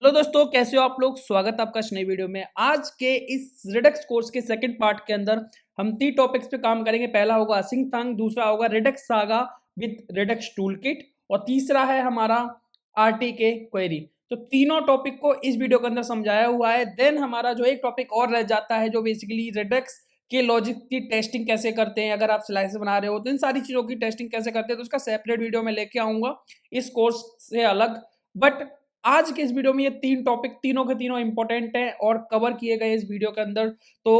Hello दोस्तों, कैसे हो आप लोग। स्वागत है आपका इस नई वीडियो में। आज के इस रिडक्स कोर्स के सेकंड पार्ट के अंदर हम 3 टॉपिक्स पे काम करेंगे। पहला होगा असिंक थंग, दूसरा होगा Redux saga with Redux toolkit और तीसरा है हमारा आरटीके क्वेरी। तो तीनों टॉपिक को इस वीडियो के अंदर समझाया हुआ है। देन हमारा जो एक टॉपिक और रह जाता है जो बेसिकली रिडक्स के लॉजिक की टेस्टिंग कैसे करते हैं। अगर आप स्लाइस बना रहे हो तो इन सारी चीज़ों की टेस्टिंग कैसे करते हैं तो उसका सेपरेट वीडियो में लेके आऊँगा इस कोर्स से अलग। बट आज के इस वीडियो में ये 3 टॉपिक तीनों के तीनों इम्पोर्टेंट हैं और कवर किए गए इस वीडियो के अंदर। तो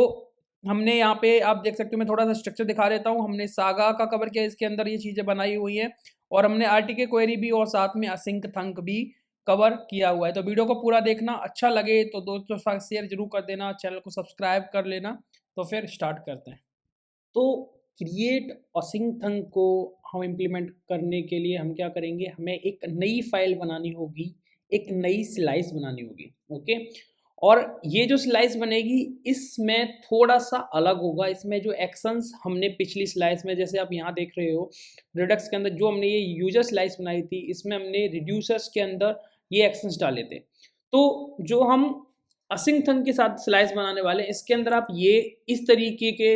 हमने यहाँ पे आप देख सकते हो, मैं थोड़ा-सा स्ट्रक्चर दिखा देता हूँ। हमने सागा का कवर किया, इसके अंदर ये चीज़ें बनाई हुई हैं और हमने आरटीके क्वेरी भी और साथ में असिंक थंक भी कवर किया हुआ है। तो वीडियो को पूरा देखना, अच्छा लगे तो दोस्तों के साथ शेयर ज़रूर कर देना, चैनल को सब्सक्राइब कर लेना। तो फिर स्टार्ट करते हैं। तो क्रिएट असिंक को हम इम्प्लीमेंट करने के लिए हम क्या करेंगे, हमें एक नई फाइल बनानी होगी, एक नई स्लाइस बनानी होगी। ओके, और ये जो स्लाइस बनेगी इसमें थोड़ा सा अलग होगा। इसमें जो एक्शंस हमने पिछली स्लाइस में, जैसे आप यहाँ देख रहे हो रिडक्स के अंदर जो हमने ये यूजर स्लाइस बनाई थी, इसमें हमने रिड्यूसर्स के अंदर ये एक्शंस डाले थे। तो जो हम असिंक के साथ स्लाइस बनाने वाले हैं, इसके अंदर आप ये इस तरीके के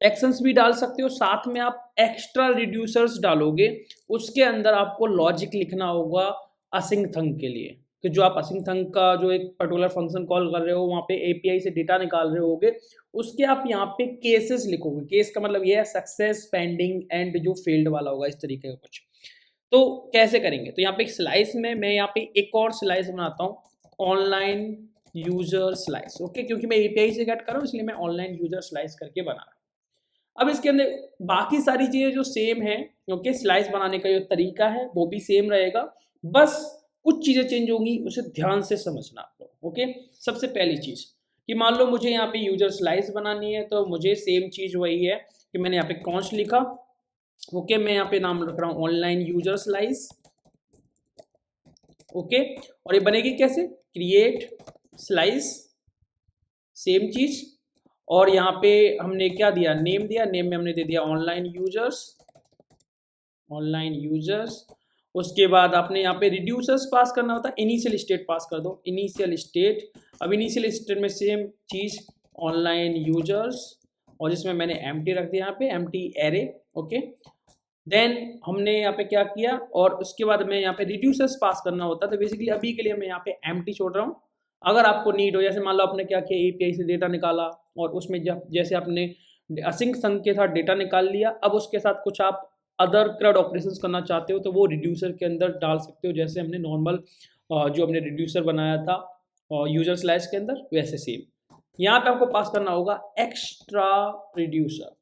एक्शंस भी डाल सकते हो, साथ में आप एक्स्ट्रा रिड्यूसर्स डालोगे। उसके अंदर आपको लॉजिक लिखना होगा असिंक के लिए, कि जो आप असिंक का जो एक पर्टिकुलर फंक्शन कॉल कर रहे हो, वहाँ पे एपीआई से डेटा निकाल रहे होगे, उसके आप यहाँ पे केसेस लिखोगे। केस का मतलब ये है सक्सेस, पेंडिंग एंड जो फेल्ड वाला होगा, इस तरीके का कुछ। तो कैसे करेंगे, तो यहाँ पे एक स्लाइस में मैं यहाँ पे एक और स्लाइस बनाता हूँ, ऑनलाइन यूजर स्लाइस। ओके, क्योंकि मैं एपीआई से गेट कर रहा हूँ इसलिए मैं ऑनलाइन यूजर स्लाइस करके बना रहा हूँ। अब इसके अंदर बाकी सारी चीज़ें जो सेम है, ओके, स्लाइस बनाने का जो तरीका है वो भी सेम रहेगा, बस कुछ चीज़ें चेंज होंगी, उसे ध्यान से समझना आप लोग। ओके, सबसे पहली चीज़ कि मान लो मुझे यहाँ पे यूजर स्लाइस बनानी है, तो मुझे सेम चीज़ वही है कि मैंने यहाँ पे कॉन्स्ट लिखा। ओके, मैं यहाँ पे नाम रख रहा हूँ ऑनलाइन यूजर स्लाइस। ओके, और ये बनेगी कैसे, क्रिएट स्लाइस, सेम चीज़। और यहाँ पे हमने क्या दिया, नेम दिया, नेम में हमने दे दिया ऑनलाइन यूजर्स, ऑनलाइन यूजर्स। उसके बाद आपने यहाँ पे रिड्यूसर्स पास करना होता है, इनिशियल स्टेट पास कर दो, इनिशियल स्टेट। अब इनिशियल स्टेट में सेम चीज़ ऑनलाइन यूजर्स, और जिसमें मैंने एम्प्टी रख दिया, यहाँ पे एम्प्टी एरे। ओके, देन हमने यहाँ पे क्या किया, और उसके बाद मैं यहाँ पे रिड्यूसर्स पास करना होता है। तो बेसिकली अभी के लिए मैं यहाँ पे एम्प्टी छोड़ रहा हूँ। अगर आपको नीड हो, जैसे मान लो आपने क्या किया, एपीआई से डेटा निकाला और उसमें जब जैसे आपने असिंक संघ के साथ डेटा निकाल लिया, अब उसके साथ कुछ आप अदर क्रड ऑपरेशंस करना चाहते हो तो वो रिड्यूसर के अंदर डाल सकते हो, जैसे हमने नॉर्मल जो हमने रिड्यूसर बनाया था यूजर स्लैश के अंदर, वैसे सेम यहाँ पे आपको पास करना होगा एक्स्ट्रा रिड्यूसर,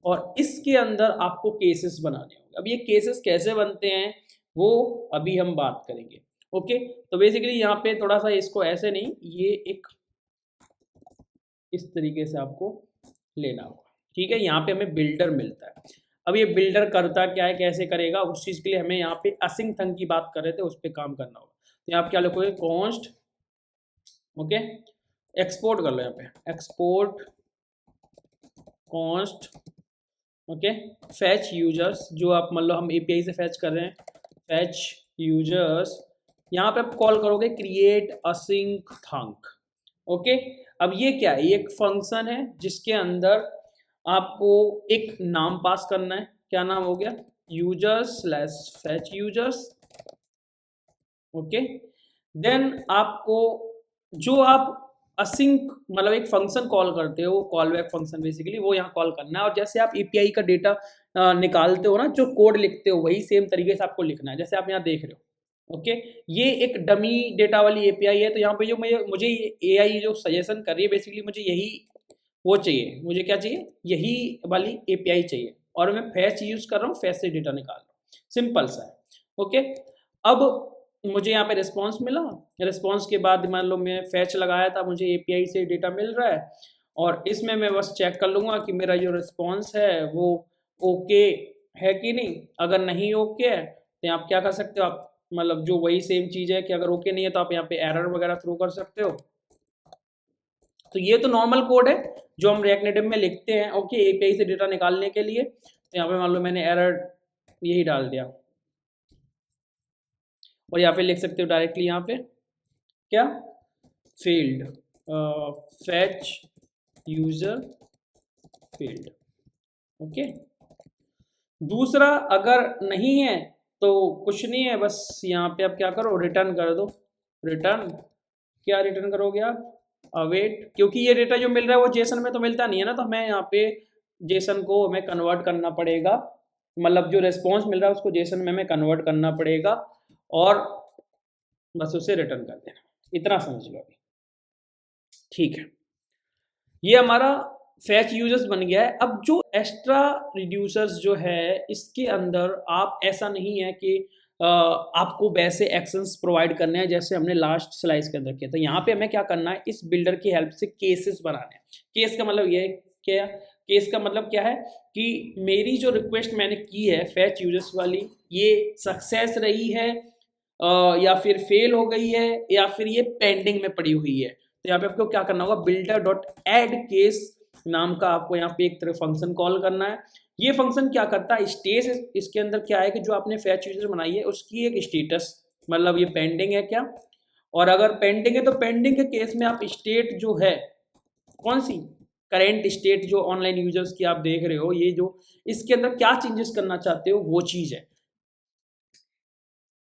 और इसके अंदर आपको केसेस बनाने होंगे। अब ये केसेस कैसे बनते हैं वो अभी हम बात करेंगे। ओके, तो बेसिकली यहाँ पे थोड़ा सा इसको ऐसे नहीं, ये एक इस तरीके से आपको लेना होगा। ठीक है, यहाँ पे हमें बिल्डर मिलता है। अब ये बिल्डर करता क्या है, कैसे करेगा, उस चीज़ के लिए हमें यहाँ पे असिंक थंग की बात कर रहे थे, उस पर काम करना होगा। तो यहाँ पे क्या लिखोगे, कॉन्स्ट। ओके, एक्सपोर्ट कर लो, यहाँ पे export const. Okay, fetch users, जो आप मान लो हम एपीआई से फैच कर रहे हैं, फैच यूजर्स। यहाँ पे आप कॉल करोगे क्रिएट असिंक थंक। ओके, अब ये क्या है, ये एक फंक्शन है जिसके अंदर आपको एक नाम पास करना है। क्या नाम हो गया, users slash fetch users. Okay, then आपको जो आप असिंक मतलब एक फंक्शन कॉल करते हो, कॉल बैक फंक्शन बेसिकली वो यहाँ कॉल करना है। और जैसे आप एपीआई का डेटा निकालते हो ना, जो कोड लिखते हो, वही सेम तरीके से आपको लिखना है, जैसे आप यहाँ देख रहे हो। ओके, ये एक डमी डेटा वाली एपीआई है, तो यहाँ पे जो मुझे एआई जो सजेशन कर रही है, बेसिकली मुझे यही वो चाहिए, मुझे क्या चाहिए, यही वाली एपीआई चाहिए, और मैं फैच यूज कर रहा हूँ, फैच से डेटा निकाल रहा हूँ, सिंपल सा है। ओके, अब मुझे यहाँ पे रिस्पांस मिला, रिस्पांस के बाद मान लो मैं फैच लगाया था, मुझे एपीआई से डेटा मिल रहा है, और इसमें मैं बस चेक कर लूँगा कि मेरा जो रिस्पांस है वो ओके है कि नहीं। अगर नहीं ओके है तो आप क्या कर सकते हो, आप मतलब जो वही सेम चीज़ है कि अगर ओके नहीं है तो आप यहाँ पे एरर वगैरह थ्रो कर सकते हो। तो ये तो नॉर्मल कोड है जो हम रिएक्ट नेटिव में लिखते हैं, ओके, एपीआई से डेटा निकालने के लिए। तो यहाँ पे मान लो मैंने एरर यही डाल दिया, और यहाँ पे लिख सकते हो डायरेक्टली यहाँ पे क्या, field, fetch user field. Okay, दूसरा अगर नहीं है तो कुछ नहीं है, बस यहाँ पे आप क्या करो, रिटर्न कर दो। रिटर्न, क्या रिटर्न करोगे आप, अवेट, क्योंकि ये डेटा जो मिल रहा है वो जेसन में तो मिलता नहीं है ना, तो हमें यहाँ पे जेसन को हमें कन्वर्ट करना पड़ेगा, मतलब जो रिस्पॉन्स मिल रहा है उसको जेसन में हमें कन्वर्ट करना पड़ेगा और बस उसे रिटर्न कर देना। इतना समझ लो अभी, ठीक है। ये हमारा फैच यूजर्स बन गया है। अब जो एक्स्ट्रा रिड्यूसर्स जो है इसके अंदर आप ऐसा नहीं है कि आपको वैसे एक्शंस प्रोवाइड करने हैं जैसे हमने लास्ट स्लाइस के अंदर किया था। यहाँ पे हमें क्या करना है, इस बिल्डर की हेल्प से केसेस बनाने हैं। केस का मतलब ये है क्या, केस का मतलब क्या है कि मेरी जो रिक्वेस्ट मैंने की है फैच यूजर्स वाली, ये सक्सेस रही है या फिर फेल हो गई है या फिर ये पेंडिंग में पड़ी हुई है। तो यहाँ पे आपको क्या करना होगा, builder डॉट एड केस नाम का आपको यहाँ पे एक तरह फंक्शन कॉल करना है। ये फंक्शन क्या करता है, स्टेट इसके अंदर क्या है कि जो आपने फैच यूजर बनाई है उसकी एक स्टेटस, मतलब ये पेंडिंग है क्या, और अगर पेंडिंग है तो पेंडिंग के केस में आप स्टेट जो है कौन सी, करेंट स्टेट जो ऑनलाइन यूजर्स की आप देख रहे हो, ये जो इसके अंदर क्या चेंजेस करना चाहते हो वो चीज है।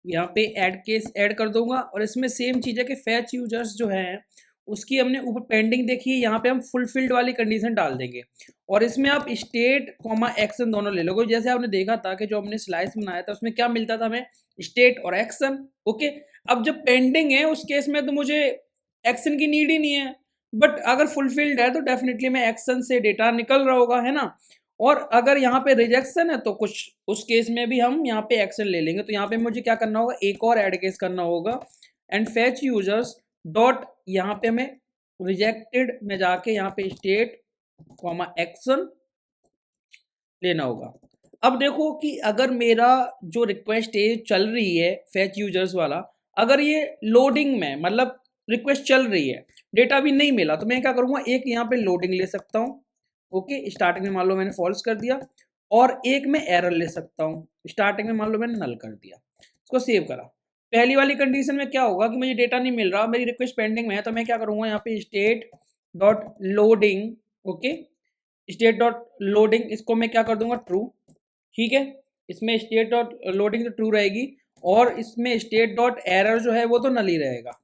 यहाँ पे ऐड केस ऐड कर दूंगा और इसमें सेम चीज़ है कि फैच यूजर्स जो है उसकी हमने ऊपर पेंडिंग देखी है, यहाँ पे हम फुलफिल्ड वाली कंडीशन डाल देंगे और इसमें आप स्टेट कॉमा एक्शन दोनों ले लोगे। जैसे आपने देखा था कि जो हमने स्लाइस बनाया था उसमें क्या मिलता था हमें, स्टेट और एक्शन। ओके, अब जब पेंडिंग है उस केस में तो मुझे एक्शन की नीड ही नहीं है, बट अगर फुलफिल्ड है तो डेफिनेटली मैं एक्शन से डेटा निकल रहा होगा, है ना। और अगर यहाँ पे रिजेक्शन है तो कुछ उस केस में भी हम यहाँ पे एक्शन ले लेंगे। तो यहाँ पे मुझे क्या करना होगा, एक और ऐड केस करना होगा एंड फैच यूजर्स डॉट, यहाँ पे हमें रिजेक्टेड में जाके यहाँ पे स्टेट कॉमा एक्शन लेना होगा। अब देखो कि अगर मेरा जो रिक्वेस्ट है चल रही है फैच यूजर्स वाला, अगर ये लोडिंग में मतलब रिक्वेस्ट चल रही है, डेटा भी नहीं मिला, तो मैं क्या करूँगा, एक यहाँ पे लोडिंग ले सकता हूँ। ओके, स्टार्टिंग में मान लो मैंने फॉल्स कर दिया और एक में एरर ले सकता हूँ, स्टार्टिंग में मान लो मैंने नल कर दिया, इसको सेव करा। पहली वाली कंडीशन में क्या होगा कि मुझे डेटा नहीं मिल रहा, मेरी रिक्वेस्ट पेंडिंग में है, तो मैं क्या करूँगा यहाँ पे state dot loading, okay, state dot loading, इसको मैं क्या कर दूंगा, ट्रू। ठीक है, इसमें स्टेट डॉट लोडिंग तो ट्रू रहेगी और इसमें स्टेट डॉट एरर जो है वो तो नल ही रहेगा।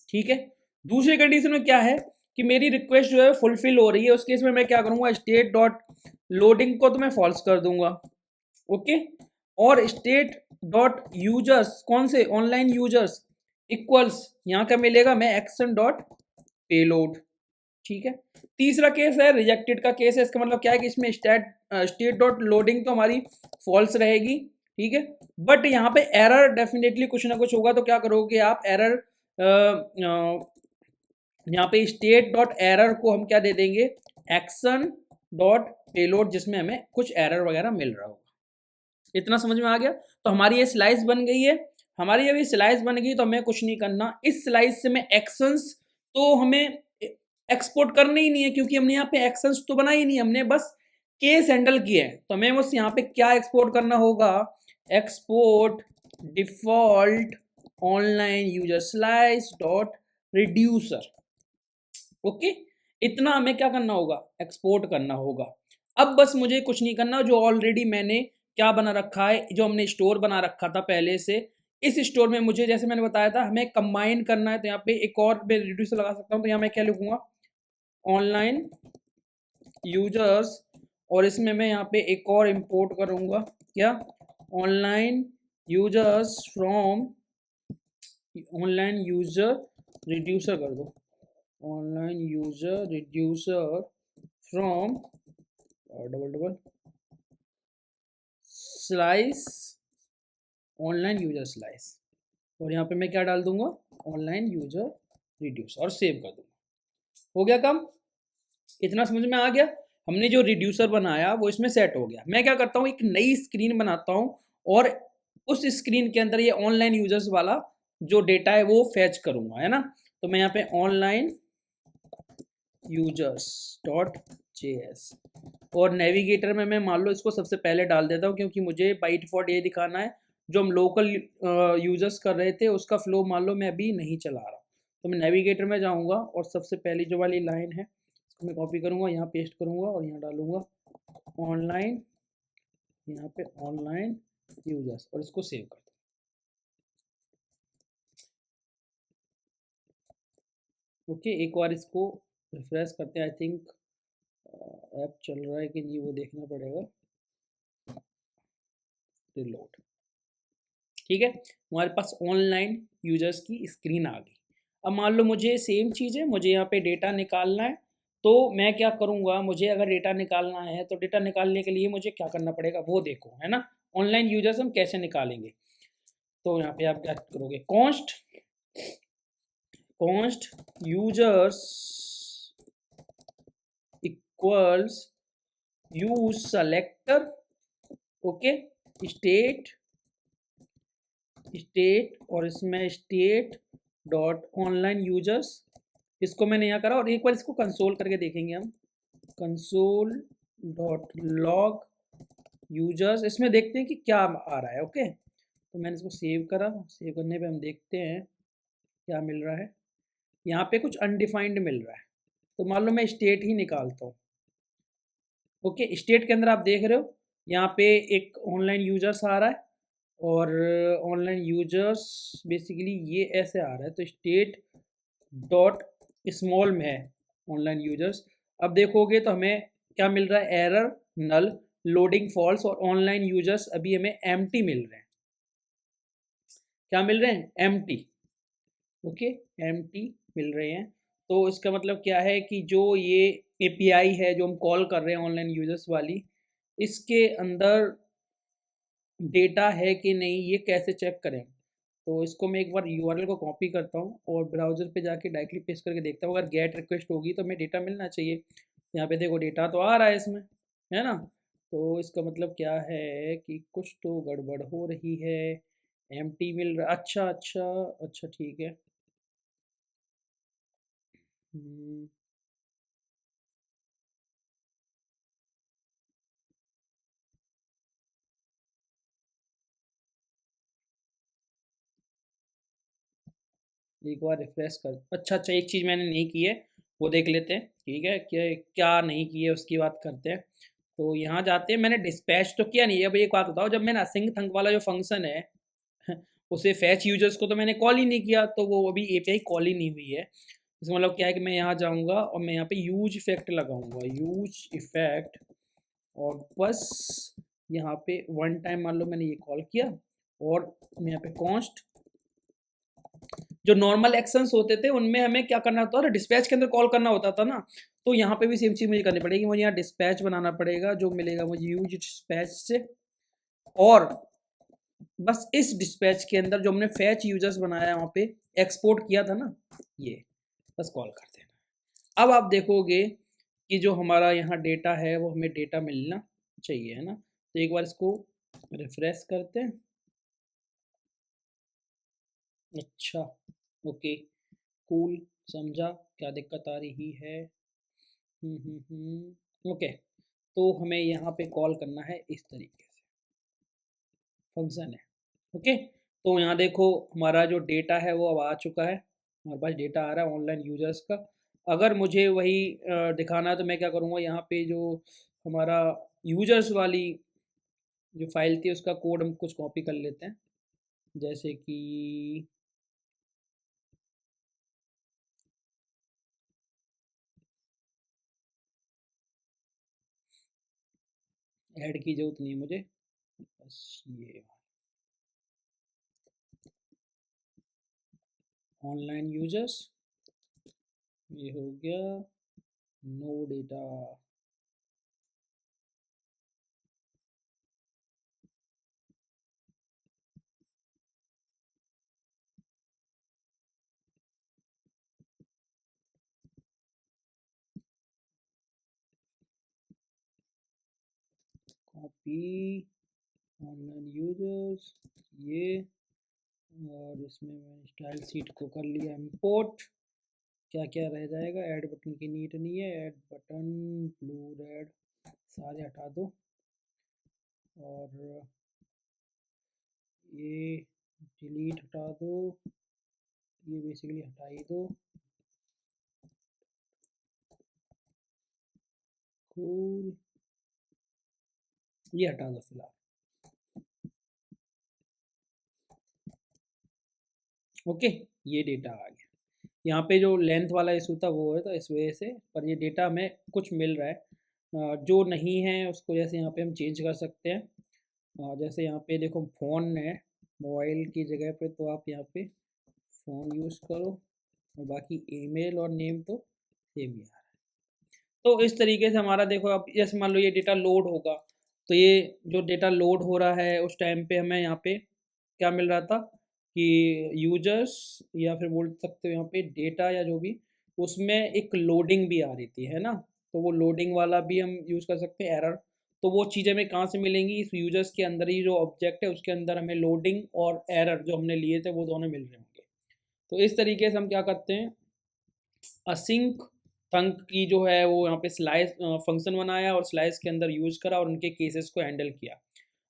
ठीक है, दूसरी कंडीशन में क्या है कि मेरी रिक्वेस्ट जो है फुलफिल हो रही है, उस केस में मैं क्या करूंगा, स्टेट डॉट लोडिंग को तो मैं फॉल्स कर दूंगा। ओके, और स्टेट डॉट यूजर्स, कौन से, ऑनलाइन यूजर्स इक्वल्स, यहाँ का मिलेगा मैं एक्शन डॉट पेलोड। ठीक है, तीसरा केस है रिजेक्टेड का केस है। इसका मतलब क्या है कि इसमें स्टेट डॉट लोडिंग तो हमारी फॉल्स रहेगी, ठीक है, बट यहाँ पे एरर डेफिनेटली कुछ ना कुछ होगा। तो क्या करोगे आप, एरर यहाँ पे स्टेट डॉट एरर को हम क्या दे देंगे, एक्शन डॉट पेलोड, जिसमें हमें कुछ एरर वगैरह मिल रहा होगा। इतना समझ में आ गया। तो हमारी ये स्लाइस बन गई है। हमारी अभी स्लाइस बन गई तो हमें कुछ नहीं करना, इस स्लाइस से मैं एक्शंस तो हमें एक्सपोर्ट करने ही नहीं है, क्योंकि हमने यहाँ पे एक्शंस तो बनाई ही नहीं, हमने बस केस हैंडल किया है। तो हमें बस यहाँ पे क्या एक्सपोर्ट करना होगा, export default online user slice dot reducer. Okay, इतना हमें क्या करना होगा, एक्सपोर्ट करना होगा। अब बस मुझे कुछ नहीं करना, जो ऑलरेडी मैंने क्या बना रखा है, जो हमने स्टोर बना रखा था पहले से, इस स्टोर में मुझे जैसे मैंने बताया था हमें कंबाइन करना है। तो यहाँ पे एक और मैं रिड्यूसर लगा सकता हूँ। तो यहाँ मैं क्या लिखूंगा, ऑनलाइन यूजर्स, और इसमें मैं यहाँ पे एक और इंपोर्ट करूंगा, क्या, online users from, online user reducer कर दो, online user reducer from double slice, online user slice, और यहाँ पे मैं क्या डाल दूंगा, ऑनलाइन यूजर रिड्यूस, और सेव कर दूंगा। हो गया काम, इतना समझ में आ गया। हमने जो रिड्यूसर बनाया वो इसमें सेट हो गया। मैं क्या करता हूँ, एक नई स्क्रीन बनाता हूँ और उस स्क्रीन के अंदर ये ऑनलाइन यूजर्स वाला जो डेटा है वो फैच करूंगा, है ना। तो मैं यहाँ पे ऑनलाइन यूजर्स डॉट जेएस, और नेविगेटर में मैं मान लो इसको सबसे पहले डाल देता हूँ, क्योंकि मुझे बाई डिफॉल्ट ये दिखाना है जो हम लोकल यूजर्स कर रहे थे उसका फ्लो मान लो मैं अभी नहीं चला रहा। तो मैं नेविगेटर में जाऊंगा और सबसे पहली जो वाली लाइन है उसको मैं कॉपी करूंगा, यहाँ पेस्ट करूंगा और यहाँ डालूंगा ऑनलाइन, यहाँ पे ऑनलाइन यूजर्स और इसको सेव कर दो। ओके, एक बार इसको रिफ्रेश करते हैं। आई थिंक ऐप चल रहा है कि नहीं वो देखना पड़ेगा। रिलोड, ठीक है, हमारे पास ऑनलाइन यूजर्स की स्क्रीन आ गई। अब मान लो मुझे सेम चीज़ है, मुझे यहाँ पे डेटा निकालना है। तो मैं क्या करूँगा, मुझे अगर डेटा निकालना है तो डेटा निकालने के लिए मुझे क्या करना पड़ेगा वो देखो, है ना। ऑनलाइन यूजर्स हम कैसे निकालेंगे, तो यहाँ पे आप क्या करोगे, const const users equals use selector, okay, state state और इसमें स्टेट डॉट ऑनलाइन यूजर्स, इसको मैंने यहाँ करा। और एक बार इसको कंसोल करके देखेंगे हम, कंसोल डॉट लॉग यूजर्स, इसमें देखते हैं कि क्या आ रहा है। ओके, तो मैंने इसको सेव करा, सेव करने पे हम देखते हैं क्या मिल रहा है। यहाँ पे कुछ अनडिफाइंड मिल रहा है, तो मान लो मैं स्टेट ही निकालता हूँ। ओके, स्टेट के अंदर आप देख रहे हो यहाँ पे एक ऑनलाइन यूजर्स आ रहा है और ऑनलाइन यूजर्स बेसिकली ये ऐसे आ रहा है, तो स्टेट डॉट स्मॉल में है ऑनलाइन यूजर्स। अब देखोगे तो हमें क्या मिल रहा है, एरर, नल, लोडिंग फॉल्स और ऑनलाइन यूजर्स अभी हमें एम्प्टी मिल रहे हैं। क्या मिल रहे हैं, एम्प्टी। ओके, एम्प्टी मिल रहे हैं। तो इसका मतलब क्या है कि जो ये एपीआई है जो हम कॉल कर रहे हैं ऑनलाइन यूजर्स वाली, इसके अंदर डेटा है कि नहीं ये कैसे चेक करें। तो इसको मैं एक बार यूआरएल को कॉपी करता हूँ और ब्राउज़र पे जाके डायरेक्टली पेस्ट करके देखता हूँ। अगर गेट रिक्वेस्ट होगी तो हमें डेटा मिलना चाहिए। यहाँ पे देखो डेटा तो आ रहा है इसमें, है ना। तो इसका मतलब क्या है कि कुछ तो गड़बड़ हो रही है। एम्प्टी मिल रहा, अच्छा अच्छा अच्छा, ठीक है। हम्म, एक बार रिफ्रेश कर, अच्छा अच्छा, एक चीज़ मैंने नहीं की है वो देख लेते हैं, ठीक है, क्या क्या नहीं की है उसकी बात करते हैं। तो यहाँ जाते हैं, मैंने डिस्पैच तो किया नहीं है। अब एक बात बताओ, जब मैंने असिंक थंक वाला जो फंक्शन है उसे फैच यूजर्स को तो मैंने कॉल ही नहीं किया, तो वो अभी एपीआई कॉल ही नहीं हुई है। इसका मतलब क्या है कि मैं यहाँ जाऊँगा और मैं यहाँ पे यूज इफेक्ट लगाऊंगा, यूज इफेक्ट, और बस यहाँ पे वन टाइम मान लो मैंने ये कॉल किया और मैं यहाँ पे कॉन्स्ट, जो नॉर्मल एक्शंस होते थे उनमें हमें क्या करना होता था, डिस्पैच के अंदर कॉल करना होता था ना। तो यहाँ पे भी सेम चीज़ मुझे करनी पड़ेगी, मुझे यहाँ डिस्पैच बनाना पड़ेगा, जो मिलेगा मुझे यूज डिस्पैच से। और बस इस डिस्पैच के अंदर जो हमने फैच यूजर्स बनाया वहाँ पे एक्सपोर्ट किया था ना, ये बस कॉल कर देना। अब आप देखोगे कि जो हमारा यहाँ डेटा है वो हमें डेटा मिलना चाहिए, है ना। तो एक बार इसको रिफ्रेश करते हैं। अच्छा, ओके, कूल, समझा क्या दिक्कत आ रही है। ओके, तो हमें यहाँ पे कॉल करना है इस तरीके से, फंक्शन है। ओके, तो यहाँ देखो हमारा जो डेटा है वो अब आ चुका है, हमारे पास डेटा आ रहा है ऑनलाइन यूजर्स का। अगर मुझे वही दिखाना है तो मैं क्या करूँगा, यहाँ पे जो हमारा यूजर्स वाली जो फाइल थी उसका कोड हम कुछ कॉपी कर लेते हैं, जैसे कि ऐड की जरूरत नहीं है मुझे, बस ये ऑनलाइन यूजर्स, ये हो गया, no data. Copy online users, ये, और इसमें मैंने स्टाइल सीट को कर लिया इंपोर्ट। क्या क्या रह जाएगा, ऐड बटन की नीड नहीं है, ऐड बटन, ब्लू रेड सारे हटा दो, और ये डिलीट हटा दो, ये बेसिकली हटा ही दो। कूल, ये हटा दो फिलहाल। ओके, ये डेटा आ गया। यहाँ पे जो लेंथ वाला इशू था वो है, तो इस वजह से, पर ये डेटा हमें कुछ मिल रहा है। जो नहीं है उसको जैसे यहाँ पे हम चेंज कर सकते हैं। जैसे यहाँ पे देखो फ़ोन है, मोबाइल की जगह पे तो आप यहाँ पे फ़ोन यूज़ करो, और बाकी ईमेल और नेम तो सेम ही आ रहा है। तो इस तरीके से हमारा देखो, अब जैसे मान लो ये डेटा लोड होगा, तो ये जो डेटा लोड हो रहा है उस टाइम पे हमें यहाँ पे क्या मिल रहा था कि यूजर्स, या फिर बोल सकते हो यहाँ पे डेटा, या जो भी उसमें एक लोडिंग भी आ रही थी, है ना। तो वो लोडिंग वाला भी हम यूज़ कर सकते हैं, एरर। तो वो चीज़ें हमें कहाँ से मिलेंगी, इस यूजर्स के अंदर ही जो ऑब्जेक्ट है उसके अंदर हमें लोडिंग और एरर जो हमने लिए थे वो दोनों मिल रहे होंगे। तो इस तरीके से हम क्या करते हैं, असिंक थंक की जो है वो यहाँ पे स्लाइस फंक्शन बनाया और स्लाइस के अंदर यूज करा और उनके केसेस को हैंडल किया।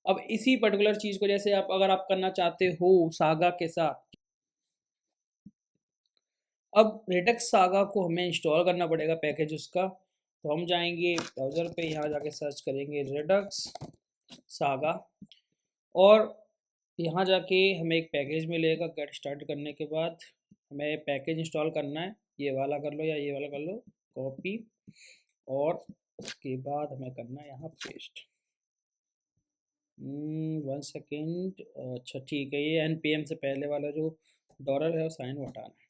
अब इसी पर्टिकुलर चीज़ को जैसे आप अगर आप करना चाहते हो सागा के साथ, अब रेडक्स सागा को हमें इंस्टॉल करना पड़ेगा पैकेज उसका। तो हम जाएंगे ब्राउज़र पे, यहाँ जाके सर्च करेंगे रेडक्स सागा, और यहाँ जाके हमें एक पैकेज मिलेगा। गेट स्टार्ट करने के बाद हमें पैकेज इंस्टॉल करना है, ये वाला कर लो या ये वाला कर लो, कॉपी, और उसके बाद हमें करना है यहाँ पेस्ट। 1 सेकेंड, अच्छा ठीक है, ये npm से पहले वाला जो डॉलर है वो साइन हटाना है।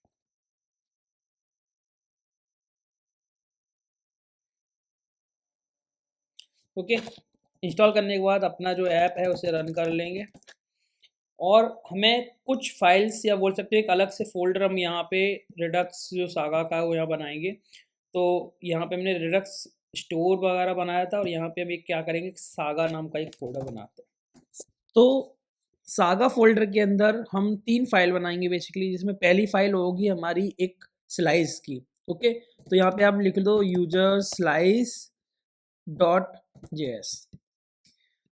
ओके, इंस्टॉल करने के बाद अपना जो ऐप है उसे रन कर लेंगे, और हमें कुछ फाइल्स या बोल सकते हैं एक अलग से फोल्डर हम यहाँ पे रिडक्स जो सागा का है वो यहाँ बनाएंगे। तो यहाँ पे हमने रिडक्स स्टोर वगैरह बनाया था, और यहाँ पे हम एक क्या करेंगे, सागा नाम का एक फोल्डर बनाते हैं। तो सागा फोल्डर के अंदर हम 3 फाइल बनाएंगे बेसिकली, जिसमें पहली फाइल होगी हमारी एक स्लाइस की। ओके, तो यहाँ पे आप लिख दो यूजर स्लाइस डॉट जेएस।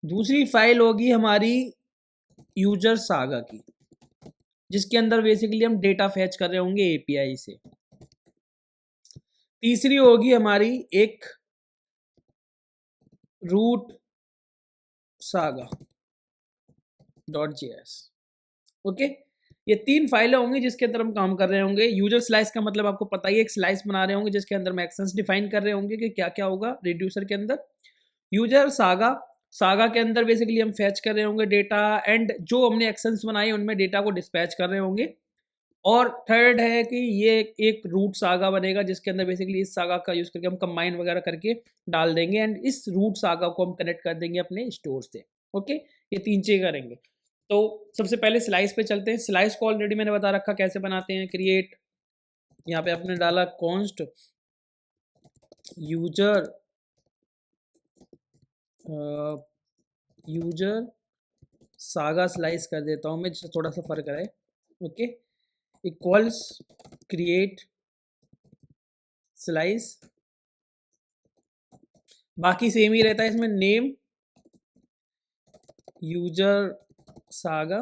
दूसरी फाइल होगी हमारी यूजर सागा की, जिसके अंदर बेसिकली हम डेटा फैच कर रहे होंगे एपीआई से। तीसरी होगी हमारी एक root saga dot JS. Okay, ये 3 फाइलें होंगी जिसके अंदर हम काम कर रहे होंगे। यूजर स्लाइस का मतलब आपको पता ही है, एक स्लाइस बना रहे होंगे जिसके अंदर हम एक्शंस डिफाइन कर रहे होंगे कि क्या क्या होगा रिड्यूसर के अंदर। यूजर सागा, सागा के अंदर बेसिकली हम फैच कर रहे होंगे डेटा, एंड जो हमने एक्शंस बनाए उनमें डेटा को डिस्पैच कर रहे होंगे। और थर्ड है कि ये एक रूट सागा बनेगा जिसके अंदर बेसिकली इस सागा का यूज़ करके हम कंबाइन वगैरह करके डाल देंगे, एंड इस रूट सागा को हम कनेक्ट कर देंगे अपने स्टोर से। ओके, ये 3 चीज़ करेंगे। तो सबसे पहले स्लाइस पे चलते हैं। स्लाइस को ऑलरेडी मैंने बता रखा कैसे बनाते हैं। क्रिएट, यहाँ पे आपने डाला const user user saga slice कर देता हूँ मैं, जिससे थोड़ा सा फर्क रहे। ओके, इक्वल्स क्रिएट स्लाइस, बाकी सेम ही रहता है इसमें, name user saga.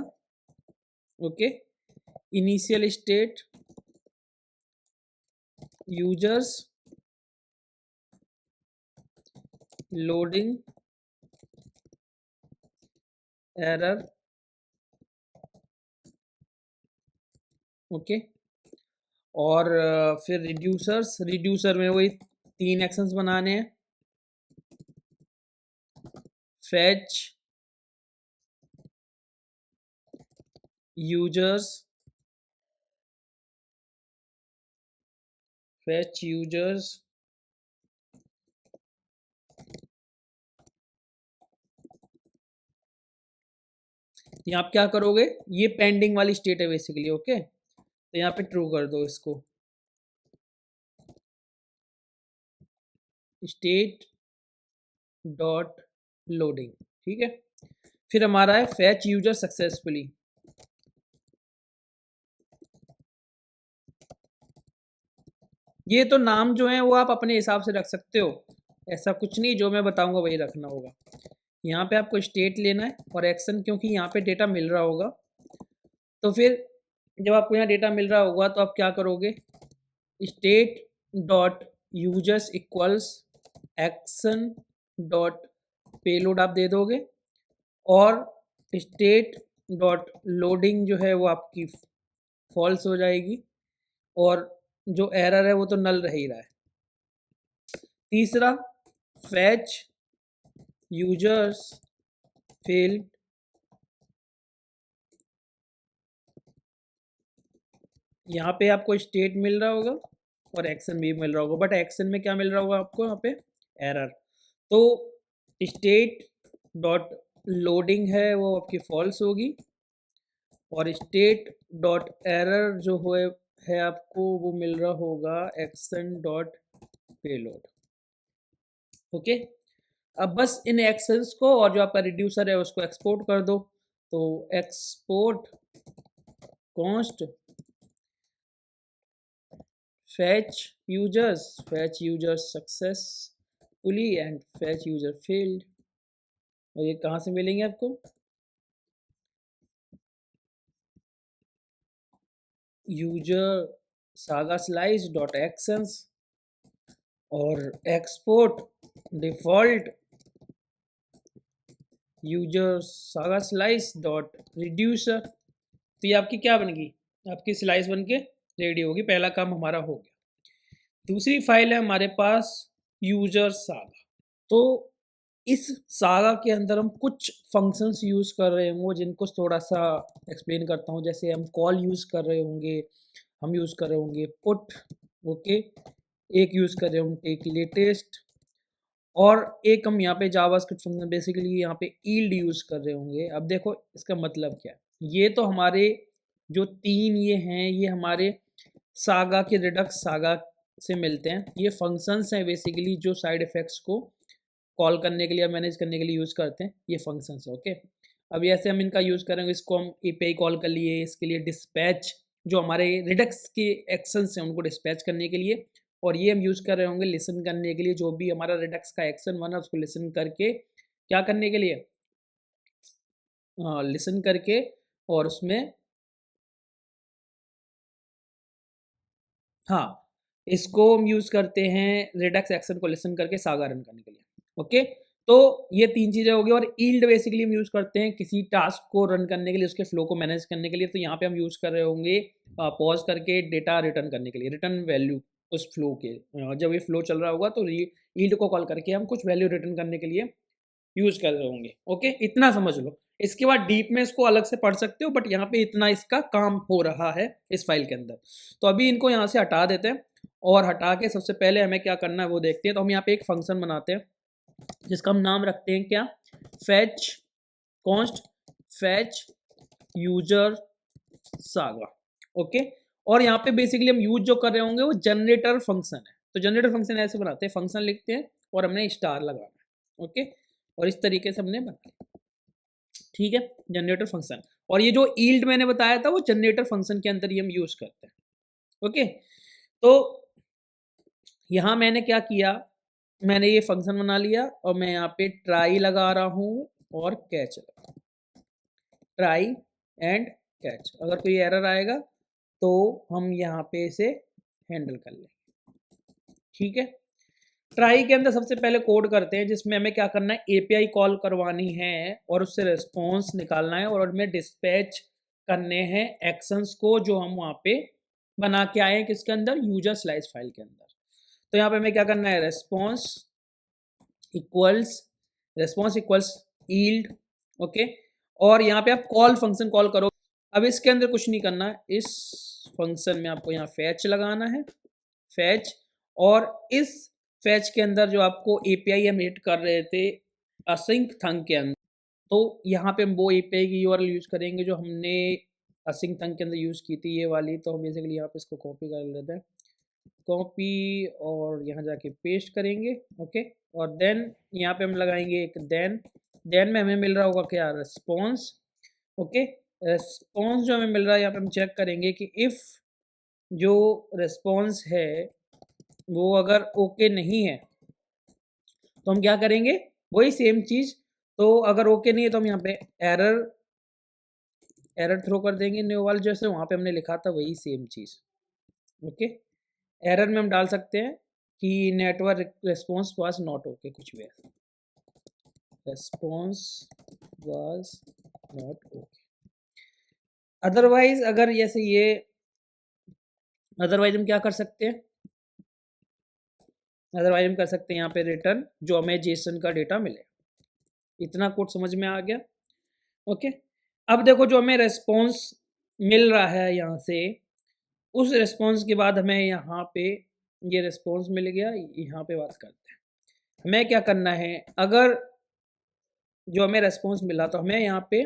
Okay, initial state users loading error. Okay, और फिर रिड्यूसर्स, रिड्यूसर में वही 3 एक्शंस बनाने हैं, फैच यूजर्स, फैच यूजर्स यहाँ आप क्या करोगे, ये पेंडिंग वाली स्टेट है बेसिकली। ओके, तो यहाँ पे ट्रू कर दो इसको, स्टेट डॉट लोडिंग। ठीक है, फिर हमारा है फैच यूजर सक्सेसफुली। ये तो नाम जो है वो आप अपने हिसाब से रख सकते हो, ऐसा कुछ नहीं, जो मैं बताऊंगा वही रखना होगा। यहाँ पे आपको स्टेट लेना है और एक्शन, क्योंकि यहाँ पे डेटा मिल रहा होगा, तो फिर जब आपको यहाँ डेटा मिल रहा होगा तो आप क्या करोगे, state dot users equals action dot payload आप दे दोगे, और स्टेट डॉट लोडिंग जो है वो आपकी फॉल्स हो जाएगी, और जो एरर है वो तो नल रह ही रहा है। तीसरा, फैच यूजर्स फील्ड, यहाँ पे आपको स्टेट मिल रहा होगा और एक्शन भी मिल रहा होगा, बट एक्शन में क्या मिल रहा होगा आपको यहाँ पे, एरर। तो स्टेट डॉट लोडिंग है वो आपकी फॉल्स होगी, और स्टेट डॉट एरर जो है आपको वो मिल रहा होगा एक्शन डॉट पेलोड। ओके, अब बस इन एक्शंस को और जो आपका रिड्यूसर है उसको एक्सपोर्ट कर दो। तो export const fetch users successfully and fetch user failed, और ये कहाँ से मिलेंगे आपको, user saga slice dot actions और export default user saga slice dot reducer. तो ये आपकी क्या बनेगी, आपकी स्लाइस बन के रेडी होगी, पहला काम हमारा हो गया। दूसरी फाइल है हमारे पास यूजर सागा। तो इस सागा के अंदर हम कुछ फंक्शंस यूज़ कर रहे होंगे जिनको थोड़ा सा एक्सप्लेन करता हूँ। जैसे हम कॉल यूज़ कर रहे होंगे, हम यूज़ कर रहे होंगे पुट, ओके, एक यूज़ कर रहे होंगे टेक लेटेस्ट, और एक हम यहाँ पे जावास्क्रिप्ट फंक्शन बेसिकली यहाँ पे ईल्ड यूज़ कर रहे होंगे। अब देखो इसका मतलब क्या है, ये तो हमारे जो तीन ये हैं ये हमारे सागा के रिडक्स सागा से मिलते हैं। ये फंक्शंस हैं बेसिकली जो साइड इफ़ेक्ट्स को कॉल करने के लिए या मैनेज करने के लिए यूज़ करते हैं, ये फंक्शंस है। ओके, अब ऐसे हम इनका यूज़ करेंगे, इसको हम एपीआई कॉल कर लिए, इसके लिए डिस्पैच जो हमारे रिडक्स के एक्शंस हैं उनको डिस्पैच करने के लिए, और ये हम यूज़ कर रहे होंगे लिसन करने के लिए, जो भी हमारा रिडक्स का एक्शन बना उसको लिसन करके क्या करने के लिए, लिसन करके, और उसमें हाँ, इसको हम यूज़ करते हैं रिडक्स एक्शन को लिसन करके सागा रन करने के लिए। ओके, तो ये तीन चीज़ें हो गई, और ईल्ड बेसिकली हम यूज़ करते हैं किसी टास्क को रन करने के लिए, उसके फ्लो को मैनेज करने के लिए। तो यहाँ पे हम यूज़ कर रहे होंगे पॉज करके डेटा रिटर्न करने के लिए, रिटर्न वैल्यू उस फ्लो के, जब ये फ्लो चल रहा होगा तो ईल्ड को कॉल करके हम कुछ वैल्यू रिटर्न करने के लिए यूज़ कर रहे होंगे। ओके, इतना समझ लो। इसके बाद डीप में इसको अलग से पढ़ सकते हो, बट यहाँ पे इतना इसका काम हो रहा है इस फाइल के अंदर। तो अभी इनको यहाँ से हटा देते हैं, और हटा के सबसे पहले हमें क्या करना है वो देखते हैं। तो हम यहाँ पे एक फंक्शन बनाते हैं जिसका हम नाम रखते हैं क्या, fetch const fetch user saga. Okay, और यहाँ पे बेसिकली हम यूज जो कर रहे होंगे वो जनरेटर फंक्शन है। तो जनरेटर फंक्शन ऐसे बनाते हैं, फंक्शन लिखते हैं और हमने स्टार लगाना है। ओके, और इस तरीके से हमने बनाया, ठीक है, जनरेटर फंक्शन। और ये जो ईल्ड मैंने बताया था वो जनरेटर फंक्शन के अंदर ही हम यूज करते हैं। ओके, तो यहाँ मैंने क्या किया, मैंने ये फंक्शन बना लिया और मैं यहाँ पे ट्राई लगा रहा हूँ और कैच लगा, ट्राई एंड कैच। अगर कोई एरर आएगा तो हम यहाँ पे इसे हैंडल कर लेंगे, ठीक है। ट्राई के अंदर सबसे पहले कोड करते हैं जिसमें हमें क्या करना है, एपीआई कॉल करवानी है और उससे रिस्पॉन्स निकालना है, और उनमें डिस्पैच करने हैं एक्शंस को जो हम वहाँ पे बना के आए हैं किसके अंदर, यूजर स्लाइस फाइल के अंदर। तो यहाँ पे हमें क्या करना है, रेस्पॉन्स इक्वल्स ईल्ड, ओके, और यहाँ पे आप कॉल फंक्शन कॉल करो। अब इसके अंदर कुछ नहीं करना है, इस फंक्शन में आपको यहाँ फैच लगाना है, फैच, और इस फैच के अंदर जो आपको एपीआई हम हिट कर रहे थे असिंक थंग के अंदर, तो यहाँ पे हम वो एपीआई की यूआरएल यूज़ करेंगे जो हमने असिंक थंग के अंदर यूज़ की थी, ये वाली। तो हम बेसिकली यहाँ पे इसको कॉपी कर लेते हैं, कॉपी, और यहाँ जाके पेस्ट करेंगे। ओके, और देन यहाँ पे हम लगाएंगे एक देन में हमें मिल रहा होगा क्या, रेस्पॉन्स। ओके, रेस्पॉन्स जो हमें मिल रहा है यहाँ पे हम चेक करेंगे कि इफ़ जो रेस्पॉन्स है वो अगर ओके नहीं है तो हम क्या करेंगे, वही सेम चीज़, तो अगर ओके नहीं है तो हम यहाँ पे एरर थ्रो कर देंगे, न्यू वाल जैसे वहाँ पे हमने लिखा था वही सेम चीज़। ओके, एरर में हम डाल सकते हैं कि network response was not okay, कुछ भी ऐसा, response was not okay. Otherwise अगर जैसे ये, अदरवाइज हम क्या कर सकते हैं, अदरवाइज हम कर सकते हैं यहाँ पे रिटर्न जो हमें जेसन का डेटा मिले। इतना कोड समझ में आ गया। ओके, अब देखो जो हमें रेस्पॉन्स मिल रहा है यहाँ से, उस रेस्पॉन्स के बाद हमें यहाँ पे ये रेस्पॉन्स मिल गया, यहाँ पे बात करते हैं हमें क्या करना है। अगर जो हमें रेस्पॉन्स मिला तो हमें यहाँ पे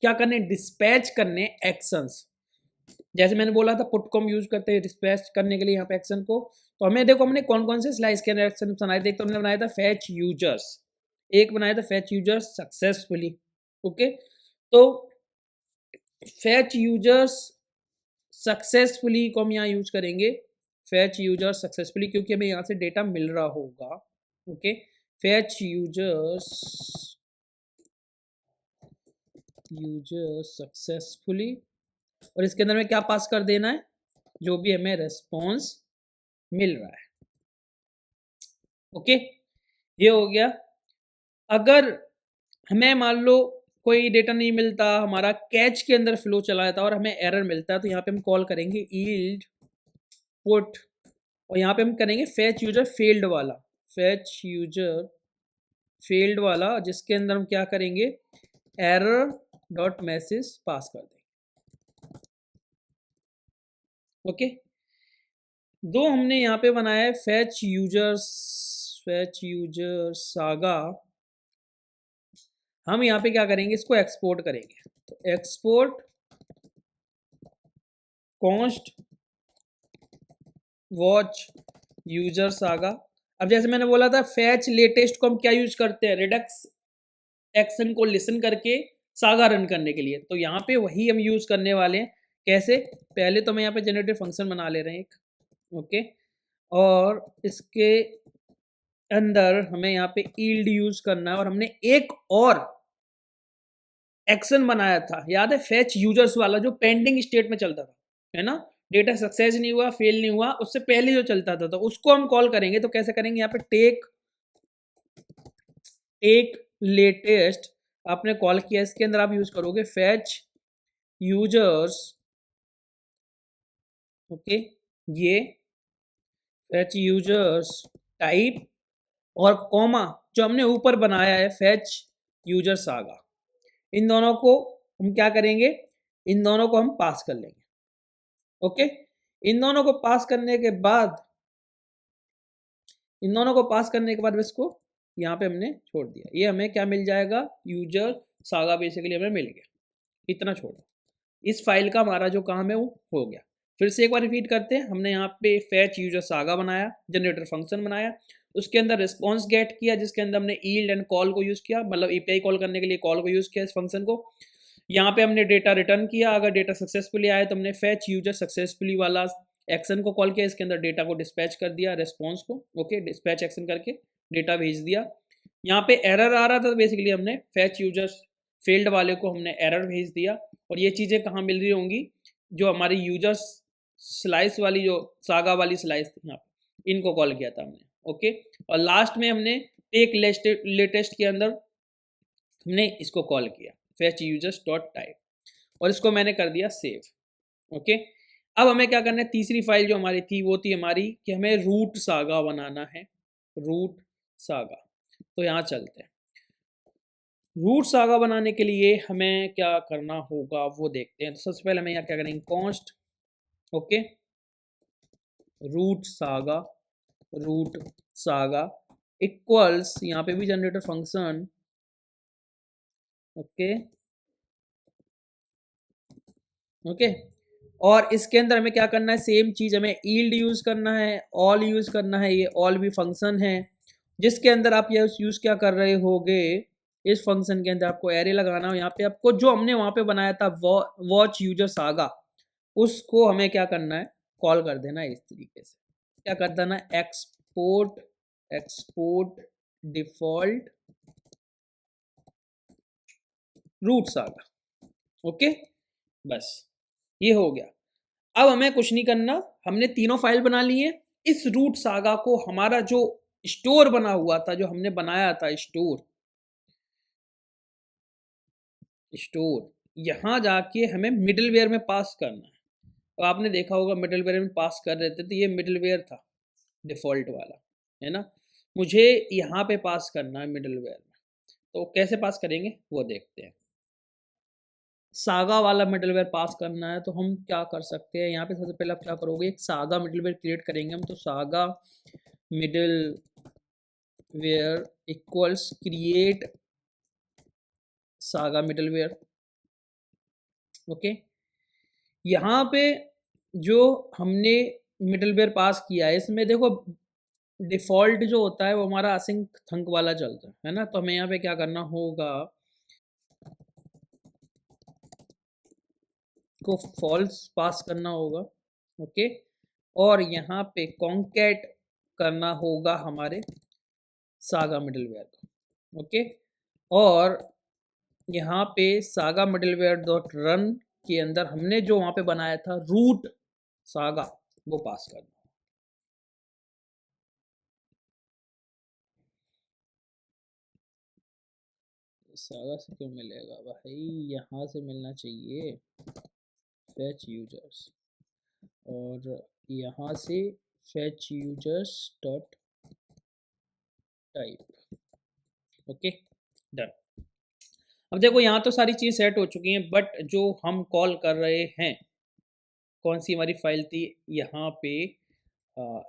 क्या करने, डिस्पैच करने एक्शंस। जैसे मैंने बोला था पुट को हम यूज करते हैं डिस्पैच करने के लिए यहाँ पे एक्शन को। तो हमें देखो हमने कौन कौन से स्लाइस के अंदर एक्शन बनाए थे। एक तो हमने बनाया था फैच यूजर्स, एक बनाया था फैच यूजर्स सक्सेसफुली। ओके, तो फैच यूजर्स सक्सेसफुली को हम यहाँ यूज करेंगे, फैच यूजर्स सक्सेसफुली, क्योंकि हमें यहाँ से डेटा मिल रहा होगा। ओके, फैच यूजर्स सक्सेसफुली, और इसके अंदर में क्या पास कर देना है, जो भी हमें रेस्पॉन्स मिल रहा है। ओके, ये हो गया। अगर हमें मान लो कोई डेटा नहीं मिलता, हमारा कैच के अंदर फ्लो चला जाता और हमें एरर मिलता है, तो यहाँ पे हम कॉल करेंगे यील्ड पुट, और यहाँ पे हम करेंगे फैच यूजर फेल्ड वाला, फैच यूजर फेल्ड वाला, जिसके अंदर हम क्या करेंगे, एरर डॉट मैसेज पास कर देंगे। ओके, दो हमने यहाँ पे बनाया है फैच यूजर सागा, हम यहाँ पे क्या करेंगे, इसको एक्सपोर्ट करेंगे। तो export const watch user saga. अब जैसे मैंने बोला था फैच लेटेस्ट को हम क्या यूज करते हैं, रिडक्स एक्शन को लिसन करके सागा रन करने के लिए। तो यहाँ पे वही हम यूज करने वाले हैं। कैसे, पहले तो मैं यहाँ पे जनरेटर फंक्शन बना ले रहे हैं एक। ओके, और इसके अंदर हमें यहाँ पे ईल्ड यूज करना है, और हमने एक और एक्शन बनाया था, याद है, फैच यूजर्स वाला, जो पेंडिंग स्टेट में चलता था, है ना, डेटा सक्सेस नहीं हुआ, फेल नहीं हुआ, उससे पहले जो चलता था, तो उसको हम कॉल करेंगे। तो कैसे करेंगे, यहाँ पे टेक लेटेस्ट आपने कॉल किया, इसके अंदर आप यूज करोगे फैच यूजर्स। ओके, ये फैच यूजर्स टाइप और कॉमा जो हमने ऊपर बनाया है फैच यूजर सागा, इन दोनों को हम क्या करेंगे, इन दोनों को हम पास कर लेंगे। ओके, इन दोनों को पास करने के बाद, इन दोनों को पास करने के बाद इसको यहाँ पे हमने छोड़ दिया, ये हमें क्या मिल जाएगा, यूजर सागा बेसिकली हमें मिल गया। इतना छोड़ो, इस फाइल का हमारा जो काम है वो हो गया। फिर से एक बार रिपीट करते हैं, हमने यहाँ पे फैच यूजर सागा बनाया, जनरेटर फंक्शन बनाया, उसके अंदर रिस्पॉन्स गेट किया, जिसके अंदर हमने ईल्ड एंड कॉल को यूज किया, मतलब एपीआई कॉल करने के लिए कॉल को यूज किया इस फंक्शन को। यहाँ पे हमने डेटा रिटर्न किया, अगर डेटा सक्सेसफुली आया तो हमने फैच यूजर सक्सेसफुली वाला एक्शन को कॉल किया, इसके अंदर डेटा को डिस्पैच कर दिया, रेस्पॉन्स को। ओके, डिस्पैच एक्शन करके डेटा भेज दिया। यहाँ पे एरर आ रहा था, तो बेसिकली हमने फैच यूजर फेल्ड वाले को हमने एरर भेज दिया। और ये चीज़ें कहाँ मिल रही होंगी, जो हमारी यूजर्स स्लाइस वाली, जो सागा वाली स्लाइस थी, यहाँ पे इनको कॉल किया था हमने। ओके, और लास्ट में हमने एक लेटेस्ट के अंदर हमने इसको कॉल किया फैच यूजर्स डॉट टाइप, और इसको मैंने कर दिया सेव। ओके, अब हमें क्या करना है, तीसरी फाइल जो हमारी थी वो थी हमारी कि हमें रूट सागा बनाना है, रूट सागा। तो यहाँ चलते हैं, रूट सागा बनाने के लिए हमें क्या करना होगा वो देखते हैं। तो सबसे पहले हमें यहाँ क्या करेंगे, const okay root saga equals, यहाँ पे भी जनरेटर फंक्शन। ओके, और इसके अंदर हमें क्या करना है, सेम चीज हमें ईल्ड यूज करना है, ऑल यूज करना है, ये ऑल भी फंक्शन है, जिसके अंदर आप ये यूज क्या कर रहे होगे, इस फंक्शन के अंदर आपको एरे लगाना हो। यहाँ पे आपको जो हमने वहां पे बनाया था वॉच यूजर सागा, उसको हमें क्या करना है, कॉल कर देना है इस तरीके से। क्या कर देना, export default root saga. Okay, बस ये हो गया। अब हमें कुछ नहीं करना, हमने तीनों फाइल बना ली है। इस रूट सागा को हमारा जो स्टोर बना हुआ था, जो हमने बनाया था स्टोर, यहाँ जाके हमें मिडलवेयर में पास करना है। तो आपने देखा होगा मिडलवेयर में पास कर रहे थे, तो ये मिडलवेयर था डिफ़ॉल्ट वाला, है ना? मुझे यहाँ पे पास करना है मिडलवेयर में, तो कैसे पास करेंगे वो देखते हैं। सागा वाला मिडलवेयर पास करना है तो हम क्या कर सकते हैं, यहाँ पे सबसे पहले आप क्या करोगे, एक सागा मिडलवेयर क्रिएट करेंगे हम। तो saga middleware equals create saga middleware. Okay, यहाँ पे जो हमने मिडलवेयर पास किया है, इसमें देखो डिफ़ॉल्ट जो होता है वो हमारा असिंक थंक वाला चलता है ना? तो हमें यहाँ पे क्या करना होगा, को फॉल्स पास करना होगा। ओके, और यहाँ पे कॉन्कैट करना होगा हमारे सागा मिडलवेयर को। ओके, और यहाँ पे सागा मिडलवेयर डॉट रन के अंदर हमने जो वहाँ पे बनाया था रूट सागा, वो पास करना। सागा से क्यों मिलेगा भाई, यहाँ से मिलना चाहिए फेच यूजर्स, और यहाँ से fetch users dot type. Okay, done. अब देखो यहाँ तो सारी चीज़ सेट हो चुकी हैं, बट जो हम कॉल कर रहे हैं, कौन सी हमारी फाइल थी, यहाँ पे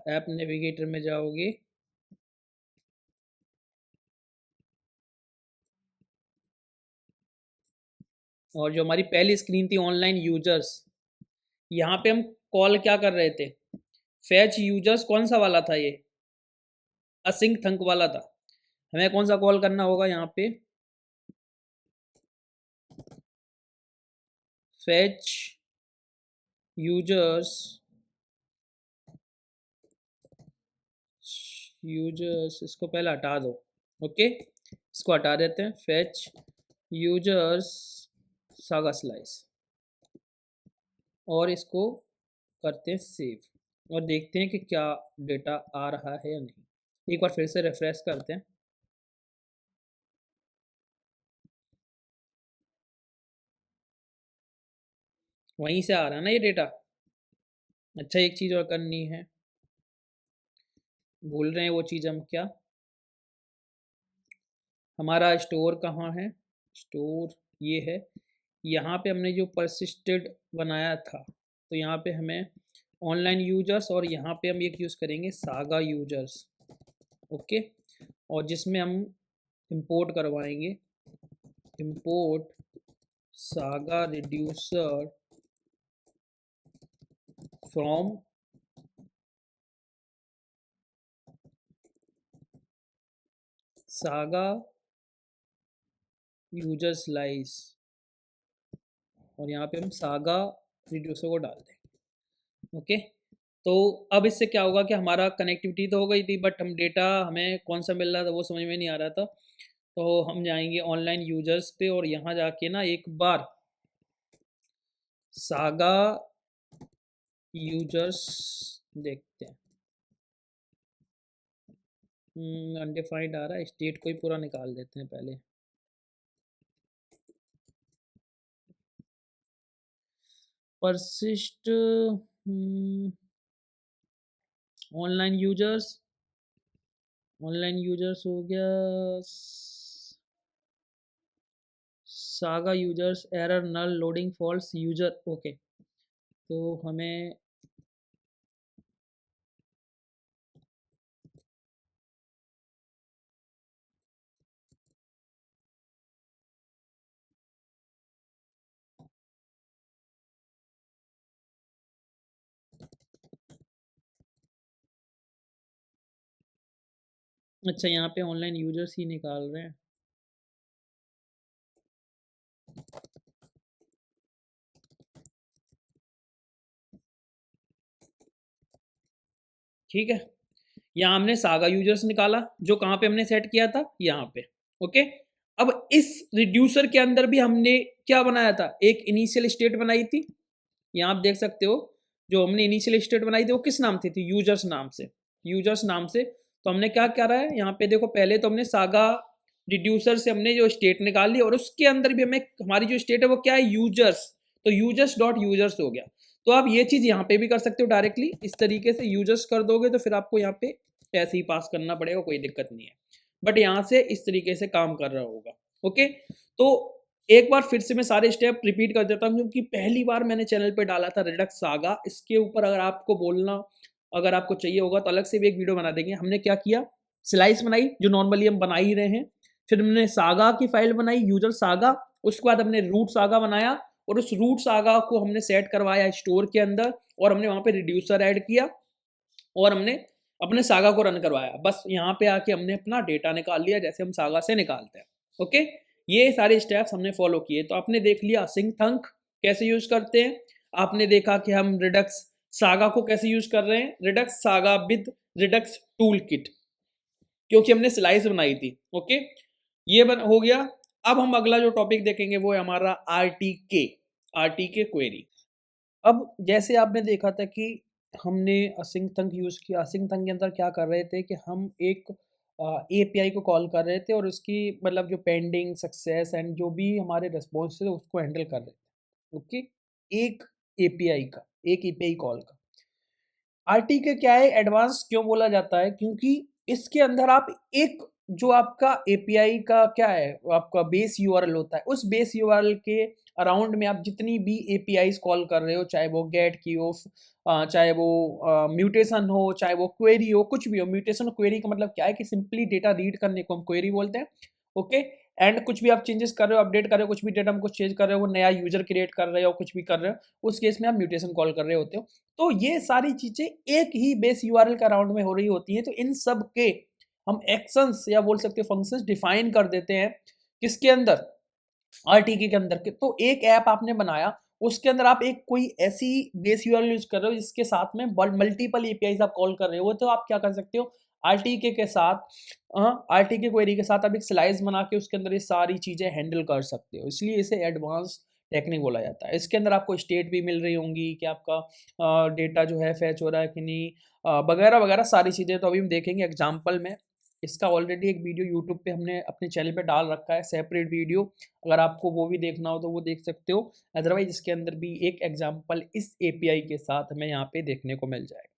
ऐप नेविगेटर में जाओगे, और जो हमारी पहली स्क्रीन थी ऑनलाइन यूजर्स, यहाँ पे हम कॉल क्या कर रहे थे, फैच यूजर्स। कौन सा वाला था ये, असिंक थंक वाला था। हमें कौन सा कॉल करना होगा यहाँ पे, फैच यूजर्स, इसको पहले हटा दो। ओके, इसको हटा देते हैं, फैच यूजर्स सागा स्लाइस, और इसको करते हैं सेव, और देखते हैं कि क्या डेटा आ रहा है या नहीं। एक बार फिर से रिफ्रेश करते हैं। वहीं से आ रहा है ना ये डेटा। अच्छा, एक चीज़ और करनी है, भूल रहे हैं वो चीज़ हम, क्या, हमारा स्टोर कहाँ है, स्टोर ये है। यहाँ पे हमने जो परसिस्टेड बनाया था, तो यहाँ पे हमें ऑनलाइन यूजर्स, और यहाँ पे हम एक यूज़ करेंगे सागा यूजर्स। ओके, और जिसमें हम इंपोर्ट करवाएंगे, import saga reducer from saga user slice, और यहाँ पे हम सागा रिड्यूसर को डाल दें। ओके, तो अब इससे क्या होगा कि हमारा कनेक्टिविटी तो हो गई थी, बट हम डेटा हमें कौन सा मिल रहा था वो समझ में नहीं आ रहा था। तो हम जाएंगे ऑनलाइन यूजर्स पे, और यहाँ जाके ना एक बार सागा यूजर्स देखते हैं। अनडिफाइंड आ रहा है, स्टेट को ही पूरा निकाल देते हैं पहले। परसिस्ट ऑनलाइन यूजर्स हो गया, सागा यूजर्स एरर नल लोडिंग फॉल्स यूजर। ओके, तो हमें अच्छा, यहाँ पे ऑनलाइन यूजर्स ही निकाल रहे हैं। ठीक है, यहाँ हमने सागा यूजर्स निकाला, जो कहाँ पे हमने सेट किया था, यहाँ पे। ओके, अब इस रिड्यूसर के अंदर भी हमने क्या बनाया था, एक इनिशियल स्टेट बनाई थी। यहाँ आप देख सकते हो जो हमने इनिशियल स्टेट बनाई थी वो किस नाम से थी, यूजर्स नाम से, यूजर्स नाम से। तो हमने क्या करा है यहाँ पे देखो, पहले तो हमने सागा रिड्यूसर से हमने जो स्टेट निकाल ली और उसके अंदर भी हमें हमारी जो स्टेट है वो क्या है, यूजर्स। तो यूजर्स डॉट यूजर्स हो गया। तो आप ये चीज यहाँ पे भी कर सकते हो डायरेक्टली, इस तरीके से यूजर्स कर दोगे तो फिर आपको यहाँ पे ऐसे ही पास करना पड़ेगा, कोई दिक्कत नहीं है। बट यहाँ से इस तरीके से काम कर रहा होगा। ओके, तो एक बार फिर से मैं सारे स्टेप रिपीट कर देता हूँ क्योंकि पहली बार मैंने चैनल पे डाला था रिडक्स सागा। इसके ऊपर अगर आपको बोलना, अगर आपको चाहिए होगा तो अलग से भी एक वीडियो बना देंगे। हमने क्या किया, स्लाइस बनाई जो नॉर्मली हम बना ही रहे हैं, फिर हमने सागा की फाइल बनाई यूजर सागा, उसके बाद हमने रूट सागा बनाया और उस रूट सागा को हमने सेट करवाया स्टोर के अंदर और हमने वहां पे रिड्यूसर ऐड किया और हमने अपने सागा को रन करवाया। बस यहाँ पे आके हमने अपना डेटा निकाल लिया जैसे हम सागा से निकालते हैं। ओके, ये सारे स्टेप्स हमने फॉलो किए। तो आपने देख लिया असिंक थंक कैसे यूज करते हैं, आपने देखा कि हम रिडक्स सागा को कैसे यूज कर रहे हैं, Redux saga with Redux tool kit, क्योंकि हमने स्लाइस बनाई थी। ओके, ये हो गया। अब हम अगला जो टॉपिक देखेंगे वो है हमारा आरटीके क्वेरी। अब जैसे आपने देखा था कि हमने असिंक थंक यूज़ किया, असिंक थंक के अंदर क्या कर रहे थे कि हम एक एपीआई को कॉल कर रहे थे और उसकी मतलब जो पेंडिंग सक्सेस एंड जो भी हमारे रिस्पॉन्स थे उसको हैंडल कर रहे थे। ओके, एक एक एपीआई कॉल का। आरटीके क्या है, एडवांस क्यों बोला जाता है, क्योंकि इसके अंदर आप एक जो आपका एपीआई का क्या है, आपका बेस यूआरएल होता है, उस बेस यूआरएल के अराउंड में आप जितनी भी एपीआईज कॉल कर रहे हो, चाहे वो गेट की हो, चाहे वो म्यूटेशन हो, चाहे वो क्वेरी हो, कुछ भी हो। म्यूटेशन और क्वेरी का मतलब क्या है कि सिंपली डेटा रीड करने को हम क्वेरी बोलते हैं। ओके, एंड कुछ भी आप चेंजेस कर रहे हो, अपडेट कर रहे हो, कुछ भी डेटा में कुछ चेंज कर रहे हो, वो नया यूजर क्रिएट कर रहे हो, कुछ भी कर रहे हो, उस केस में आप म्यूटेशन कॉल कर रहे होते हो। तो ये सारी चीजें एक ही बेस यूआरएल का राउंड में हो रही होती हैं। तो इन सब के हम एक्शंस या बोल सकते हो फंक्शंस डिफाइन कर देते हैं किसके अंदर, आरटीके के अंदर के। तो एक ऐप आपने बनाया, उसके अंदर आप एक कोई ऐसी बेस यूआरएल यूज कर रहे हो जिसके साथ में मल्टीपल एपीआईज आप कॉल कर रहे हो, तो आप क्या कर सकते हो, आरटीके के साथ आरटीके क्वेरी के साथ आप एक स्लाइस बना के उसके अंदर ये सारी चीजें हैंडल कर सकते हो। इसलिए इसे एडवांस टेक्निक बोला जाता है। इसके अंदर आपको स्टेट भी मिल रही होंगी कि आपका डेटा जो है फैच हो रहा है कि नहीं, वगैरह वगैरह सारी चीज़ें तो अभी हम देखेंगे एग्जाम्पल में। इसका ऑलरेडी एक वीडियो यूट्यूब पे हमने अपने चैनल पे डाल रखा है, सेपरेट वीडियो। अगर आपको वो भी देखना हो तो वो देख सकते हो। अदरवाइज इसके अंदर भी एक एग्जाम्पल इस एपीआई के साथ हमें यहाँ पे देखने को मिल जाएगा।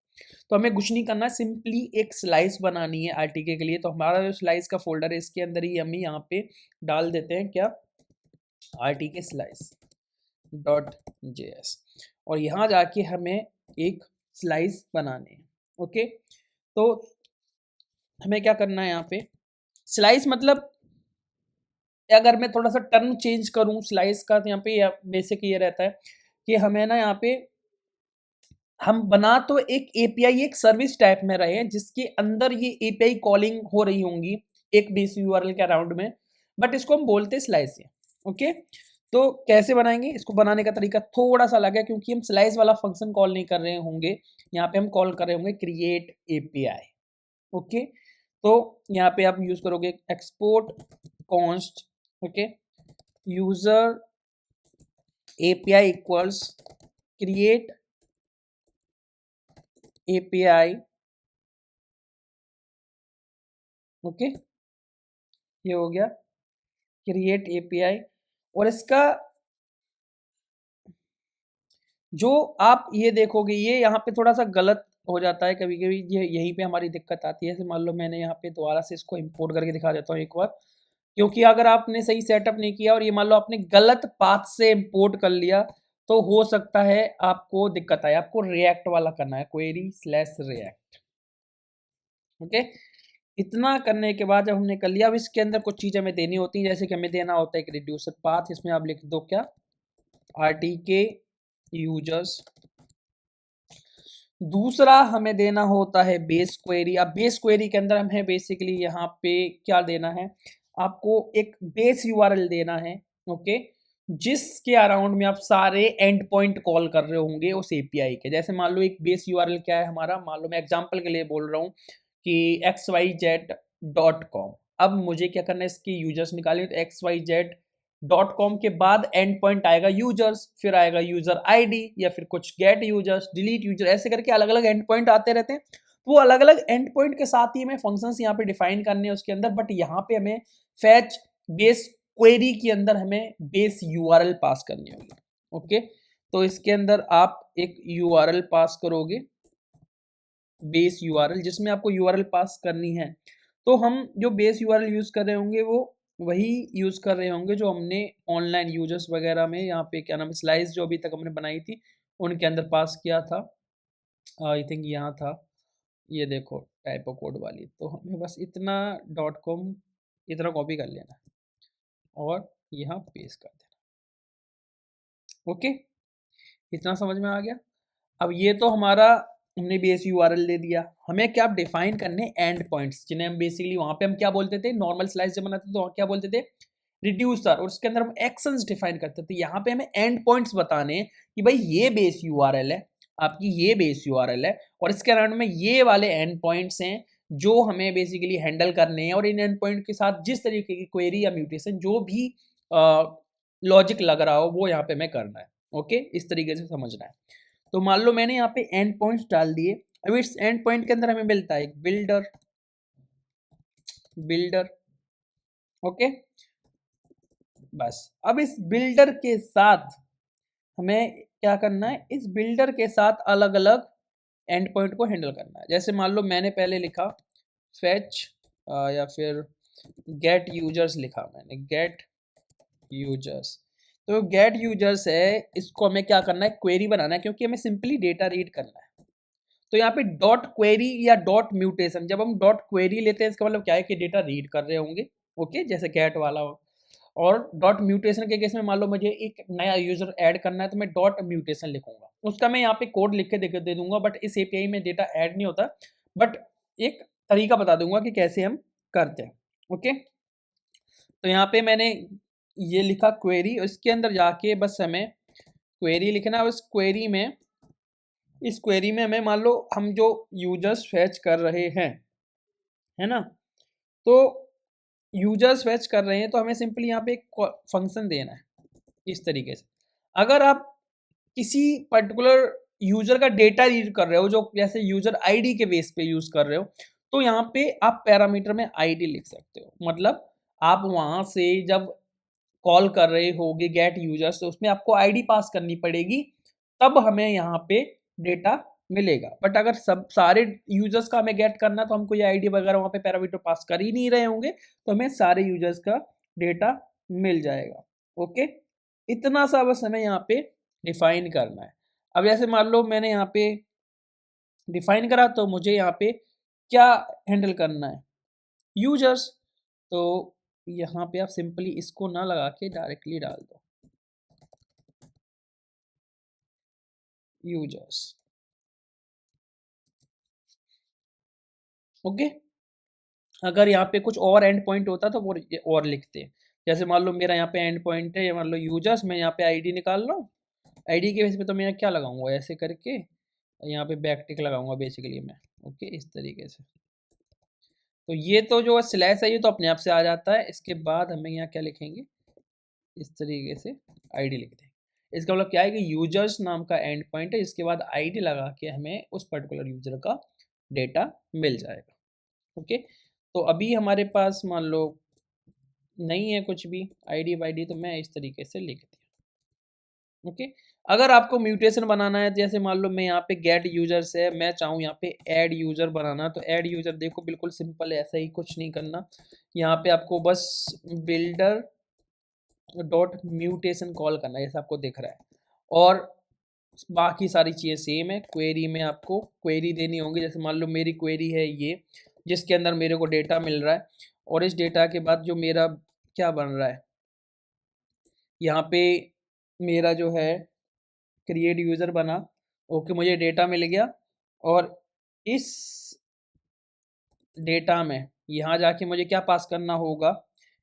तो हमें कुछ नहीं करना, सिंपली एक स्लाइस बनानी है आरटीके के लिए। तो हमारा जो स्लाइस का फोल्डर है इसके अंदर ही हम यहाँ पे डाल देते हैं क्या, आरटीके स्लाइस .js, और यहाँ जाके हमें एक स्लाइस बनाने हैं। ओके, तो हमें क्या करना है यहाँ पे, स्लाइस मतलब अगर मैं थोड़ा सा टर्म चेंज करूँ स्लाइस का, तो यहाँ पे बेसिक ये रहता है कि हमें ना यहाँ पे हम बना तो एक एपीआई एक सर्विस टाइप में रहे हैं जिसके अंदर ये एपीआई कॉलिंग हो रही होंगी एक बेस यूआरएल के अराउंड में, बट इसको हम बोलते हैं स्लाइस है। ओके, तो कैसे बनाएंगे, इसको बनाने का तरीका थोड़ा सा अलग है क्योंकि हम स्लाइस वाला फंक्शन कॉल नहीं कर रहे होंगे, यहाँ पे हम कॉल कर रहे होंगे क्रिएट एपीआई। ओके, तो यहाँ पे आप यूज करोगे export const, okay, user API equals create API. Okay, ये हो गया क्रिएट एपीआई। और इसका जो आप ये देखोगे, ये यहाँ पे थोड़ा सा गलत हो जाता है कभी कभी, ये यहीं पे हमारी दिक्कत आती है। जैसे मान लो मैंने यहाँ पे दोबारा से इसको इंपोर्ट करके दिखा देता हूँ एक बार, क्योंकि अगर आपने सही सेटअप नहीं किया और ये मान लो आपने गलत पाथ से इंपोर्ट कर लिया तो हो सकता है आपको दिक्कत आए। आपको रिएक्ट वाला करना है, क्वेरी स्लैश रिएक्ट। ओके, इतना करने के बाद जब हमने कर लिया, अब इसके अंदर कुछ चीज़ें हमें देनी होती हैं, जैसे कि हमें देना होता है एक रिड्यूसर पाथ। इसमें आप लिख दो क्या, आरटीके यूजर्स। दूसरा हमें देना होता है बेस क्वेरी। अब बेस क्वेरी के अंदर हमें बेसिकली यहाँ पे क्या देना है, आपको एक बेस यूआरएल देना है। ओके, जिसके अराउंड में आप सारे एंड पॉइंट कॉल कर रहे होंगे उस एपीआई के। जैसे मान लो एक बेस यूआरएल क्या है हमारा, मान लो मैं एग्जांपल के लिए बोल रहा हूँ कि xyz.com। अब मुझे क्या करना है, इसकी यूजर्स निकालने, तो xyz.com के बाद एंड पॉइंट आएगा यूजर्स, फिर आएगा यूजर आईडी या फिर कुछ गेट यूजर्स, डिलीट यूजर, ऐसे करके अलग अलग एंड पॉइंट आते रहते हैं। तो वो अलग अलग एंड पॉइंट के साथ ही हमें फंक्शंस यहाँ पे डिफाइन करने हैं उसके अंदर, बट यहाँ पे हमें फैच बेस क्वेरी के अंदर हमें बेस यूआरएल पास करनी होगी। ओके, तो इसके अंदर आप एक यूआरएल पास करोगे, बेस यूआरएल, जिसमें आपको यूआरएल पास करनी है। तो हम जो बेस यूआरएल यूज कर रहे होंगे वो वही यूज कर रहे होंगे जो हमने ऑनलाइन यूजर्स वगैरह में यहाँ पे क्या नाम है स्लाइस जो अभी तक हमने बनाई थी उनके अंदर पास किया था। आई थिंक यहाँ था, ये देखो टाइपो कोड वाली, तो हमें बस इतना .com इतना कॉपी कर लेना और यहाँ पेस्ट कर देना। ओके, इतना समझ में आ गया। अब ये तो हमारा हमने बेस यूआरएल दे दिया, हमें क्या डिफाइन करने एंड पॉइंट्स, जिन्हें हम बेसिकली वहां पे हम क्या बोलते थे, नॉर्मल स्लाइस जब बनाते थे तो वहाँ क्या बोलते थे, रिड्यूसर, और उसके अंदर हम एक्शंस डिफाइन करते थे। यहाँ पे हमें एंड पॉइंट्स बताने कि भाई ये बेस यूआरएल है आपकी, ये बेस यूआरएल है और इसके अराउंड में ये वाले एंड पॉइंट्स हैं जो हमें बेसिकली हैंडल करने हैं, और इन एंड पॉइंट के साथ जिस तरीके की क्वेरी या म्यूटेशन जो भी लॉजिक लग रहा हो वो यहाँ पे हमें करना है। ओके, इस तरीके से समझना है। तो मान लो मैंने यहाँ पे एंड पॉइंट्स डाल दिए, अब इस एंड पॉइंट के अंदर हमें मिलता है एक बिल्डर। ओके, बस अब इस बिल्डर के साथ हमें क्या करना है, इस बिल्डर के साथ अलग अलग एंड पॉइंट को हैंडल करना है। जैसे मान लो मैंने पहले लिखा फेच या फिर गेट यूजर्स लिखा, मैंने गेट यूजर्स, तो गेट यूजर्स है, इसको हमें क्या करना है, क्वेरी बनाना है, क्योंकि हमें सिंपली डेटा रीड करना है। तो यहाँ पे डॉट क्वेरी या डॉट म्यूटेशन, जब हम डॉट क्वेरी लेते हैं इसका मतलब क्या है कि डेटा रीड कर रहे होंगे। ओके, जैसे गेट वाला हो। और डॉट म्यूटेशन के केस में मान लो मुझे एक नया यूजर ऐड करना है तो मैं डॉट म्यूटेशन लिखूंगा, उसका मैं यहाँ पे कोड लिख के दे दूंगा, बट इस एपीआई में डेटा ऐड नहीं होता, बट एक तरीका बता दूंगा कि कैसे हम करते हैं। ओके, तो यहाँ पे मैंने ये लिखा क्वेरी, इसके अंदर जाके बस हमें क्वेरी लिखना है। इस क्वेरी में हमें मान लो हम जो यूजर्स फैच कर रहे हैं, है ना, तो यूजर्स फैच कर रहे हैं तो हमें सिंपली यहाँ पे एक फंक्शन देना है इस तरीके से। अगर आप किसी पर्टिकुलर यूजर का डेटा रीड कर रहे हो जो जैसे यूजर आईडी के बेस पे यूज कर रहे हो, तो यहाँ पे आप पैरामीटर में आईडी लिख सकते हो। मतलब आप वहां से जब कॉल कर रहे होगे गेट यूजर्स तो उसमें आपको आईडी पास करनी पड़ेगी, तब हमें यहाँ पे डेटा मिलेगा। बट अगर सब सारे यूजर्स का हमें गेट करना तो हम कोई आईडी वगैरह वहाँ पे पैरामीटर पास कर ही नहीं रहे होंगे, तो हमें सारे यूजर्स का डेटा मिल जाएगा। ओके, इतना सा बस हमें यहाँ पे डिफाइन करना है। अब जैसे मान लो मैंने यहाँ पे डिफाइन करा तो मुझे यहाँ पे क्या हैंडल करना है, यूजर्स। तो यहाँ पे आप सिंपली इसको ना लगा के डायरेक्टली डाल दो यूजर्स। ओके, अगर यहाँ पे कुछ और एंड पॉइंट होता तो वो और लिखते हैं। जैसे मान लो मेरा यहाँ पे एंड पॉइंट है, ये मान लो यूजर्स, मैं यहाँ पे आईडी निकाल रहा हूँ, आईडी के बेस पे तो मैं क्या लगाऊंगा, ऐसे करके यहाँ पे बैक टिक लगाऊंगा बेसिकली मैं। ओके, इस तरीके से। तो ये तो जो स्लैश है ये तो अपने आप से आ जाता है। इसके बाद हमें यहाँ क्या लिखेंगे, इस तरीके से आईडी लिख देंगे। इसका मतलब क्या है कि यूजर्स नाम का एंड पॉइंट है, इसके बाद आईडी लगा के हमें उस पर्टिकुलर यूजर का डेटा मिल जाएगा। ओके, तो अभी हमारे पास मान लो नहीं है कुछ भी आईडी वाईडी, तो मैं इस तरीके से लिख दिया। ओके, अगर आपको म्यूटेशन बनाना है, जैसे मान लो मैं यहाँ पे गेट यूजर्स है, मैं चाहूँ यहाँ पे ऐड यूजर बनाना, तो ऐड यूजर देखो बिल्कुल सिंपल है, ऐसा ही कुछ नहीं करना। यहाँ पे आपको बस बिल्डर डॉट म्यूटेशन कॉल करना है, जैसा आपको दिख रहा है, और बाकी सारी चीज़ें सेम है। क्वेरी में आपको क्वेरी देनी होगी, जैसे मान लो मेरी क्वेरी है ये, जिसके अंदर मेरे को डेटा मिल रहा है, और इस डेटा के बाद जो मेरा क्या बन रहा है, यहाँ पे मेरा जो है क्रिएट यूज़र बना। ओके, मुझे डेटा मिल गया, और इस डेटा में यहाँ जाके मुझे क्या पास करना होगा,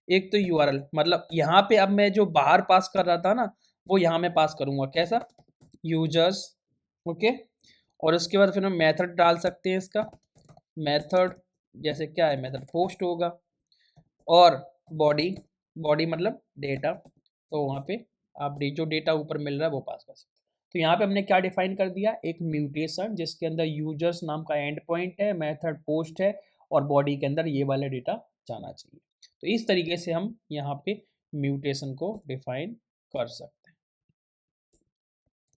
एक तो यूआरएल, मतलब यहाँ पे अब मैं जो बाहर पास कर रहा था ना वो यहाँ मैं पास करूँगा, कैसा, यूजर्स। ओके, और उसके बाद फिर हम मेथड डाल सकते हैं इसका, मेथड जैसे क्या है, मेथड पोस्ट होगा, और बॉडी, बॉडी मतलब डेटा, तो वहाँ पे आप जो डेटा ऊपर मिल रहा है वो पास कर सकते हैं। तो यहाँ पे हमने क्या डिफाइन कर दिया, एक म्यूटेशन जिसके अंदर यूजर्स नाम का एंड पॉइंट है, मेथड पोस्ट है और बॉडी के अंदर ये वाला डेटा जाना चाहिए। तो इस तरीके से हम यहाँ पे म्यूटेशन को डिफाइन कर सकते हैं।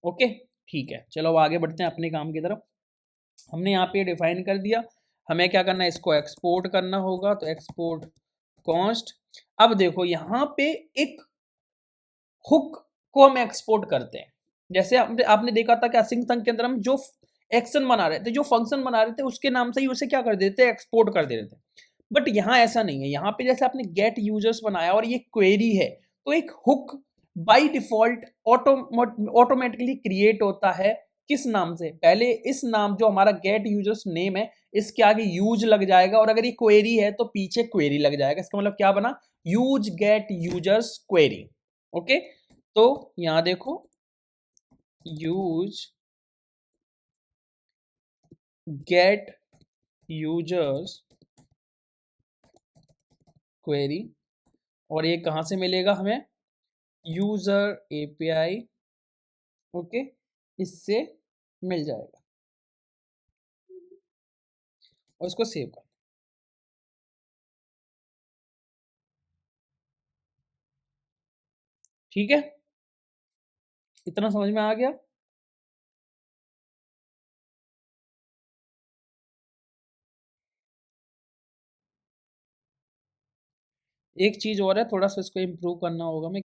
ओके, ठीक है, चलो अब आगे बढ़ते हैं अपने काम की तरफ। हमने यहाँ पे डिफाइन कर दिया, हमें क्या करना है, इसको एक्सपोर्ट करना होगा, तो एक्सपोर्ट कॉन्स्ट। अब देखो यहाँ पे एक हुक को हम एक्सपोर्ट करते हैं। जैसे आपने आपने देखा था कि असिंक तंग के अंदर हम जो एक्शन बना रहे थे, जो फंक्शन बना रहे थे, उसके नाम से ही उसे क्या कर देते थे, एक्सपोर्ट कर दे रहे थे। बट यहाँ ऐसा नहीं है, यहाँ पे जैसे आपने गेट यूजर्स बनाया और ये क्वेरी है, तो एक hook by default automatically create होता है। किस नाम से, पहले इस नाम जो हमारा गेट यूजर्स नेम है इसके आगे यूज लग जाएगा, और अगर ये क्वेरी है तो पीछे क्वेरी लग जाएगा। इसका मतलब क्या बना, use get users query. Okay, तो यहां देखो, यूज गेट यूजर्स क्वेरी, और ये कहां से मिलेगा हमें, यूजर एपीआई। ओके, इससे मिल जाएगा और इसको सेव कर। ठीक है, इतना समझ में आ गया। एक चीज और है, थोड़ा सा इसको इम्प्रूव करना होगा। मैं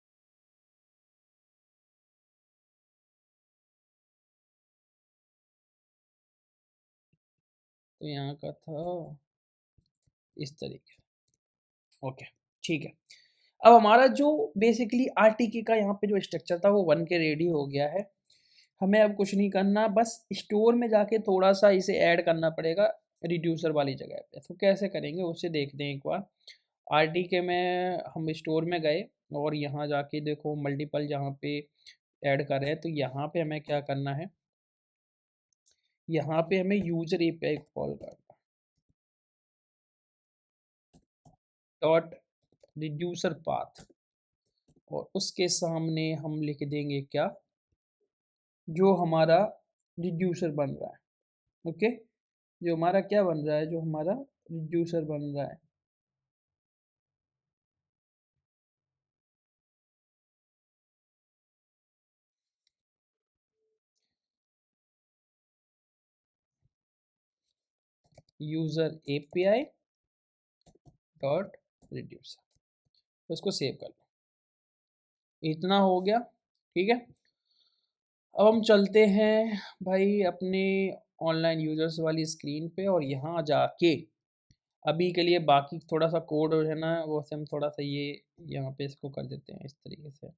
तो यहाँ का था इस तरीके। ओके, ठीक है। अब हमारा जो बेसिकली आरटीके का यहाँ पे जो स्ट्रक्चर था वो बन के रेडी हो गया है। हमें अब कुछ नहीं करना, बस स्टोर में जाके थोड़ा सा इसे ऐड करना पड़ेगा रिड्यूसर वाली जगह पे। तो कैसे करेंगे उससे देखते हैं एक बार। आरटीके में हम स्टोर में गए और यहाँ जाके देखो मल्टीपल जहाँ पे ऐड कर रहे हैं, तो यहाँ पे हमें क्या करना है, यहाँ पे हमें यूजर एपीआई को कॉल करना, डॉट रिड्यूसर पाथ, और उसके सामने हम लिख देंगे क्या, जो हमारा रिड्यूसर बन रहा है। ओके, जो हमारा क्या बन रहा है, जो हमारा रिड्यूसर बन रहा है, यूजर एपीआई डॉट रिड्यूसर, उसको सेव कर लो। इतना हो गया, ठीक है। अब हम चलते हैं भाई अपने ऑनलाइन यूजर्स वाली स्क्रीन पे, और यहाँ जाके अभी के लिए बाकी थोड़ा सा कोड है ना, वो से हम थोड़ा सा ये यहाँ पे इसको कर देते हैं इस तरीके से।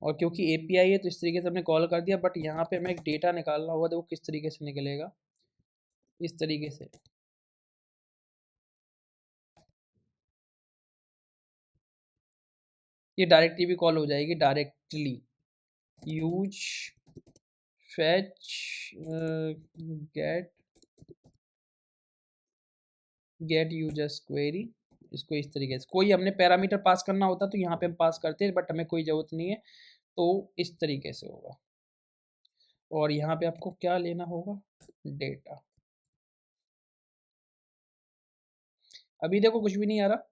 और क्योंकि एपीआई है तो इस तरीके से हमने कॉल कर दिया, बट यहाँ पे हमें एक डेटा निकालना होगा, तो वो किस तरीके से निकलेगा, इस तरीके से। ये डायरेक्टली भी कॉल हो जाएगी, directly use fetch get get users query. इसको इस तरीके से, कोई हमने पैरामीटर पास करना होता तो यहाँ पे हम पास करते हैं, बट हमें कोई ज़रूरत नहीं है, तो इस तरीके से होगा। और यहाँ पे आपको क्या लेना होगा, डेटा। अभी देखो कुछ भी नहीं आ रहा,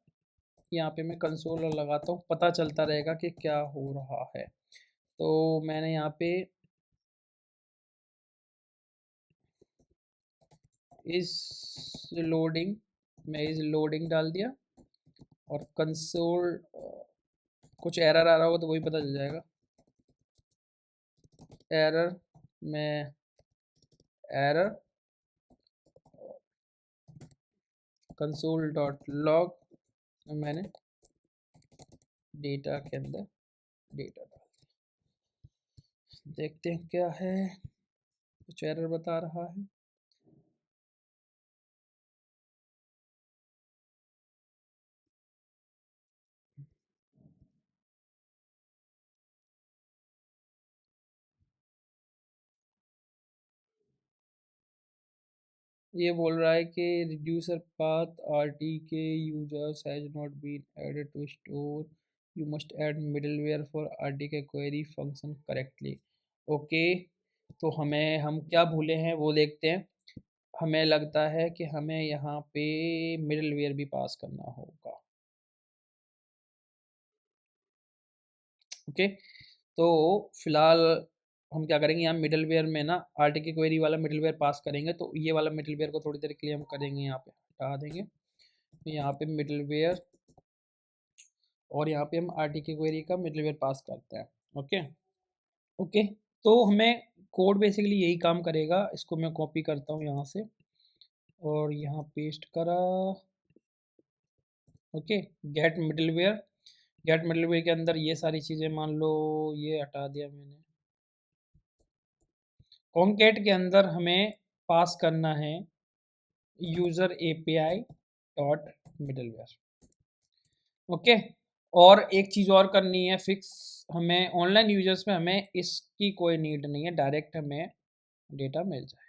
यहाँ पे मैं कंसोल लगाता हूँ, पता चलता रहेगा कि क्या हो रहा है। तो मैंने यहाँ पे इस लोडिंग में इस लोडिंग डाल दिया, और कंसोल कुछ एरर आ रहा होगा तो वही पता चल जाएगा। एरर में एरर कंसोल डॉट लॉग, मैंने डेटा के अंदर डेटा डाल, देखते हैं क्या है, कुछ एरर बता रहा है। ये बोल रहा है कि reducer path RT K users has not been added to store, you must add middleware for RT K query function correctly. Okay, तो हम क्या भूले हैं वो देखते हैं। हमें लगता है कि हमें यहाँ पे मिडलवेयर भी पास करना होगा। ओके, तो फिलहाल हम क्या करेंगे, यहाँ मिडलवेयर में ना आरटी की क्वेरी वाला मिडलवेयर पास करेंगे, तो ये वाला मिडलवेयर को थोड़ी देर के लिए हम करेंगे, यहाँ पे हटा देंगे। तो यहाँ पे मिडलवेयर और यहाँ पे हम आरटी की क्वेरी का मिडलवेयर पास करते हैं। ओके ओके, तो हमें कोड बेसिकली यही काम करेगा। इसको मैं कॉपी करता हूँ यहाँ से और यहाँ पेस्ट करा। ओके, गेट मिडलवेयर के अंदर ये सारी चीज़ें, मान लो ये हटा दिया मैंने। कॉन्कैट के अंदर हमें पास करना है user API dot middleware. Okay, और एक चीज़ और करनी है फिक्स, हमें ऑनलाइन यूजर्स में हमें इसकी कोई नीड नहीं है, डायरेक्ट हमें डेटा मिल जाए।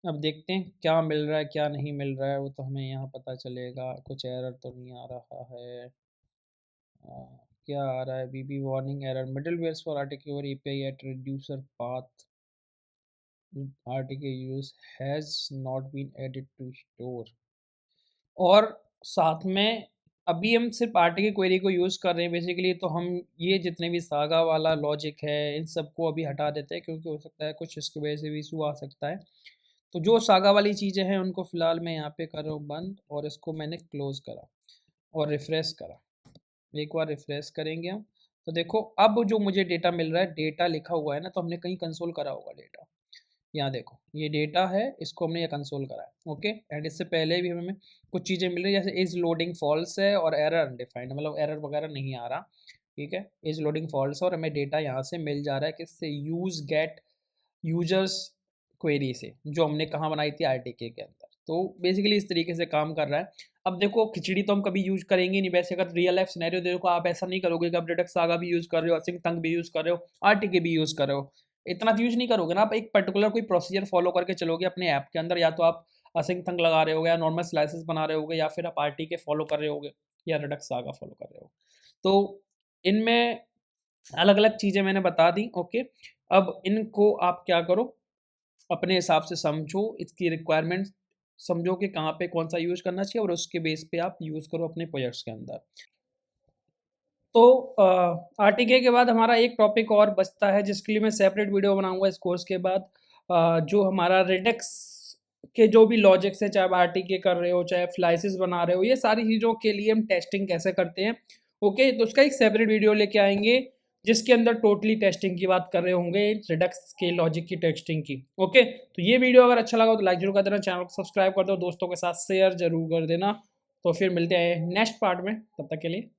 अब देखते हैं क्या मिल रहा है क्या नहीं मिल रहा है, वो तो हमें यहाँ पता चलेगा। कुछ एरर तो नहीं आ रहा है। क्या आ रहा है, बीबी warning error, middleware for RTK query API at reducer path RTK use has not been added to store. और साथ में अभी हम सिर्फ आरटीके क्वेरी को यूज़ कर रहे हैं बेसिकली, तो हम ये जितने भी सागा वाला लॉजिक है इन सबको अभी हटा देते हैं, क्योंकि हो सकता है कुछ इसकी वजह से भी इशू आ सकता है। तो जो सागा वाली चीज़ें हैं उनको फ़िलहाल मैं यहाँ पे कर रहा हूँ बंद, और इसको मैंने क्लोज़ करा और रिफ़्रेश करा। एक बार रिफ़्रेश करेंगे हम, तो देखो अब जो मुझे डेटा मिल रहा है, डेटा लिखा हुआ है ना, तो हमने कहीं कंसोल करा होगा डेटा। यहाँ देखो ये डेटा है, इसको हमने ये कंसोल करा है। ओके, एंड इससे पहले भी हमें कुछ चीज़ें मिल रही है, जैसे इज लोडिंग फॉल्स है और एरर अनडिफाइंड, मतलब एरर वगैरह नहीं आ रहा। ठीक है, इज लोडिंग फॉल्स और हमें डेटा यहाँ से मिल जा रहा है किससे, यूज गेट यूजर्स क्वेरी से, जो हमने कहाँ बनाई थी आरटीके के अंदर। तो बेसिकली इस तरीके से काम कर रहा है। अब देखो खिचड़ी तो हम कभी यूज करेंगे नहीं, वैसे अगर रियल लाइफ सिनेरियो देखो आप ऐसा नहीं करोगे कि आप रिडक्स सागा भी यूज कर रहे हो, असिंग तंग भी यूज कर रहे हो, आरटीके भी यूज कर रहे हो, इतना यूज नहीं करोगे ना। आप एक पर्टिकुलर कोई प्रोसीजर फॉलो करके चलोगे अपने ऐप के अंदर, या तो आप असिंग तंग लगा रहे होगे, या नॉर्मल स्लाइसेस बना रहे होगे, या फिर आप आरटीके फॉलो कर रहे होगे, या रिडक्स सागा फॉलो कर रहे हो। तो इनमें अलग अलग चीज़ें मैंने बता दी। ओके, अब इनको आप क्या करो, अपने हिसाब से समझो, इसकी रिक्वायरमेंट समझो कि कहाँ पे कौन सा यूज़ करना चाहिए, और उसके बेस पे आप यूज़ करो अपने प्रोजेक्ट्स के अंदर। तो आरटीके के बाद हमारा एक टॉपिक और बचता है, जिसके लिए मैं सेपरेट वीडियो बनाऊंगा इस कोर्स के बाद। जो हमारा रेडेक्स के जो भी लॉजिक्स है, चाहे आप आरटीके कर रहे हो चाहे फ्लाइसिस बना रहे हो, ये सारी चीज़ों के लिए हम टेस्टिंग कैसे करते हैं। ओके, तो उसका एक सेपरेट वीडियो लेके आएंगे, जिसके अंदर टोटली टेस्टिंग की बात कर रहे होंगे, रिडक्स के लॉजिक की टेस्टिंग की। ओके, तो ये वीडियो अगर अच्छा लगा तो लाइक जरूर कर देना, चैनल को सब्सक्राइब कर दो, दोस्तों के साथ शेयर जरूर कर देना। तो फिर मिलते हैं नेक्स्ट पार्ट में, तब तक के लिए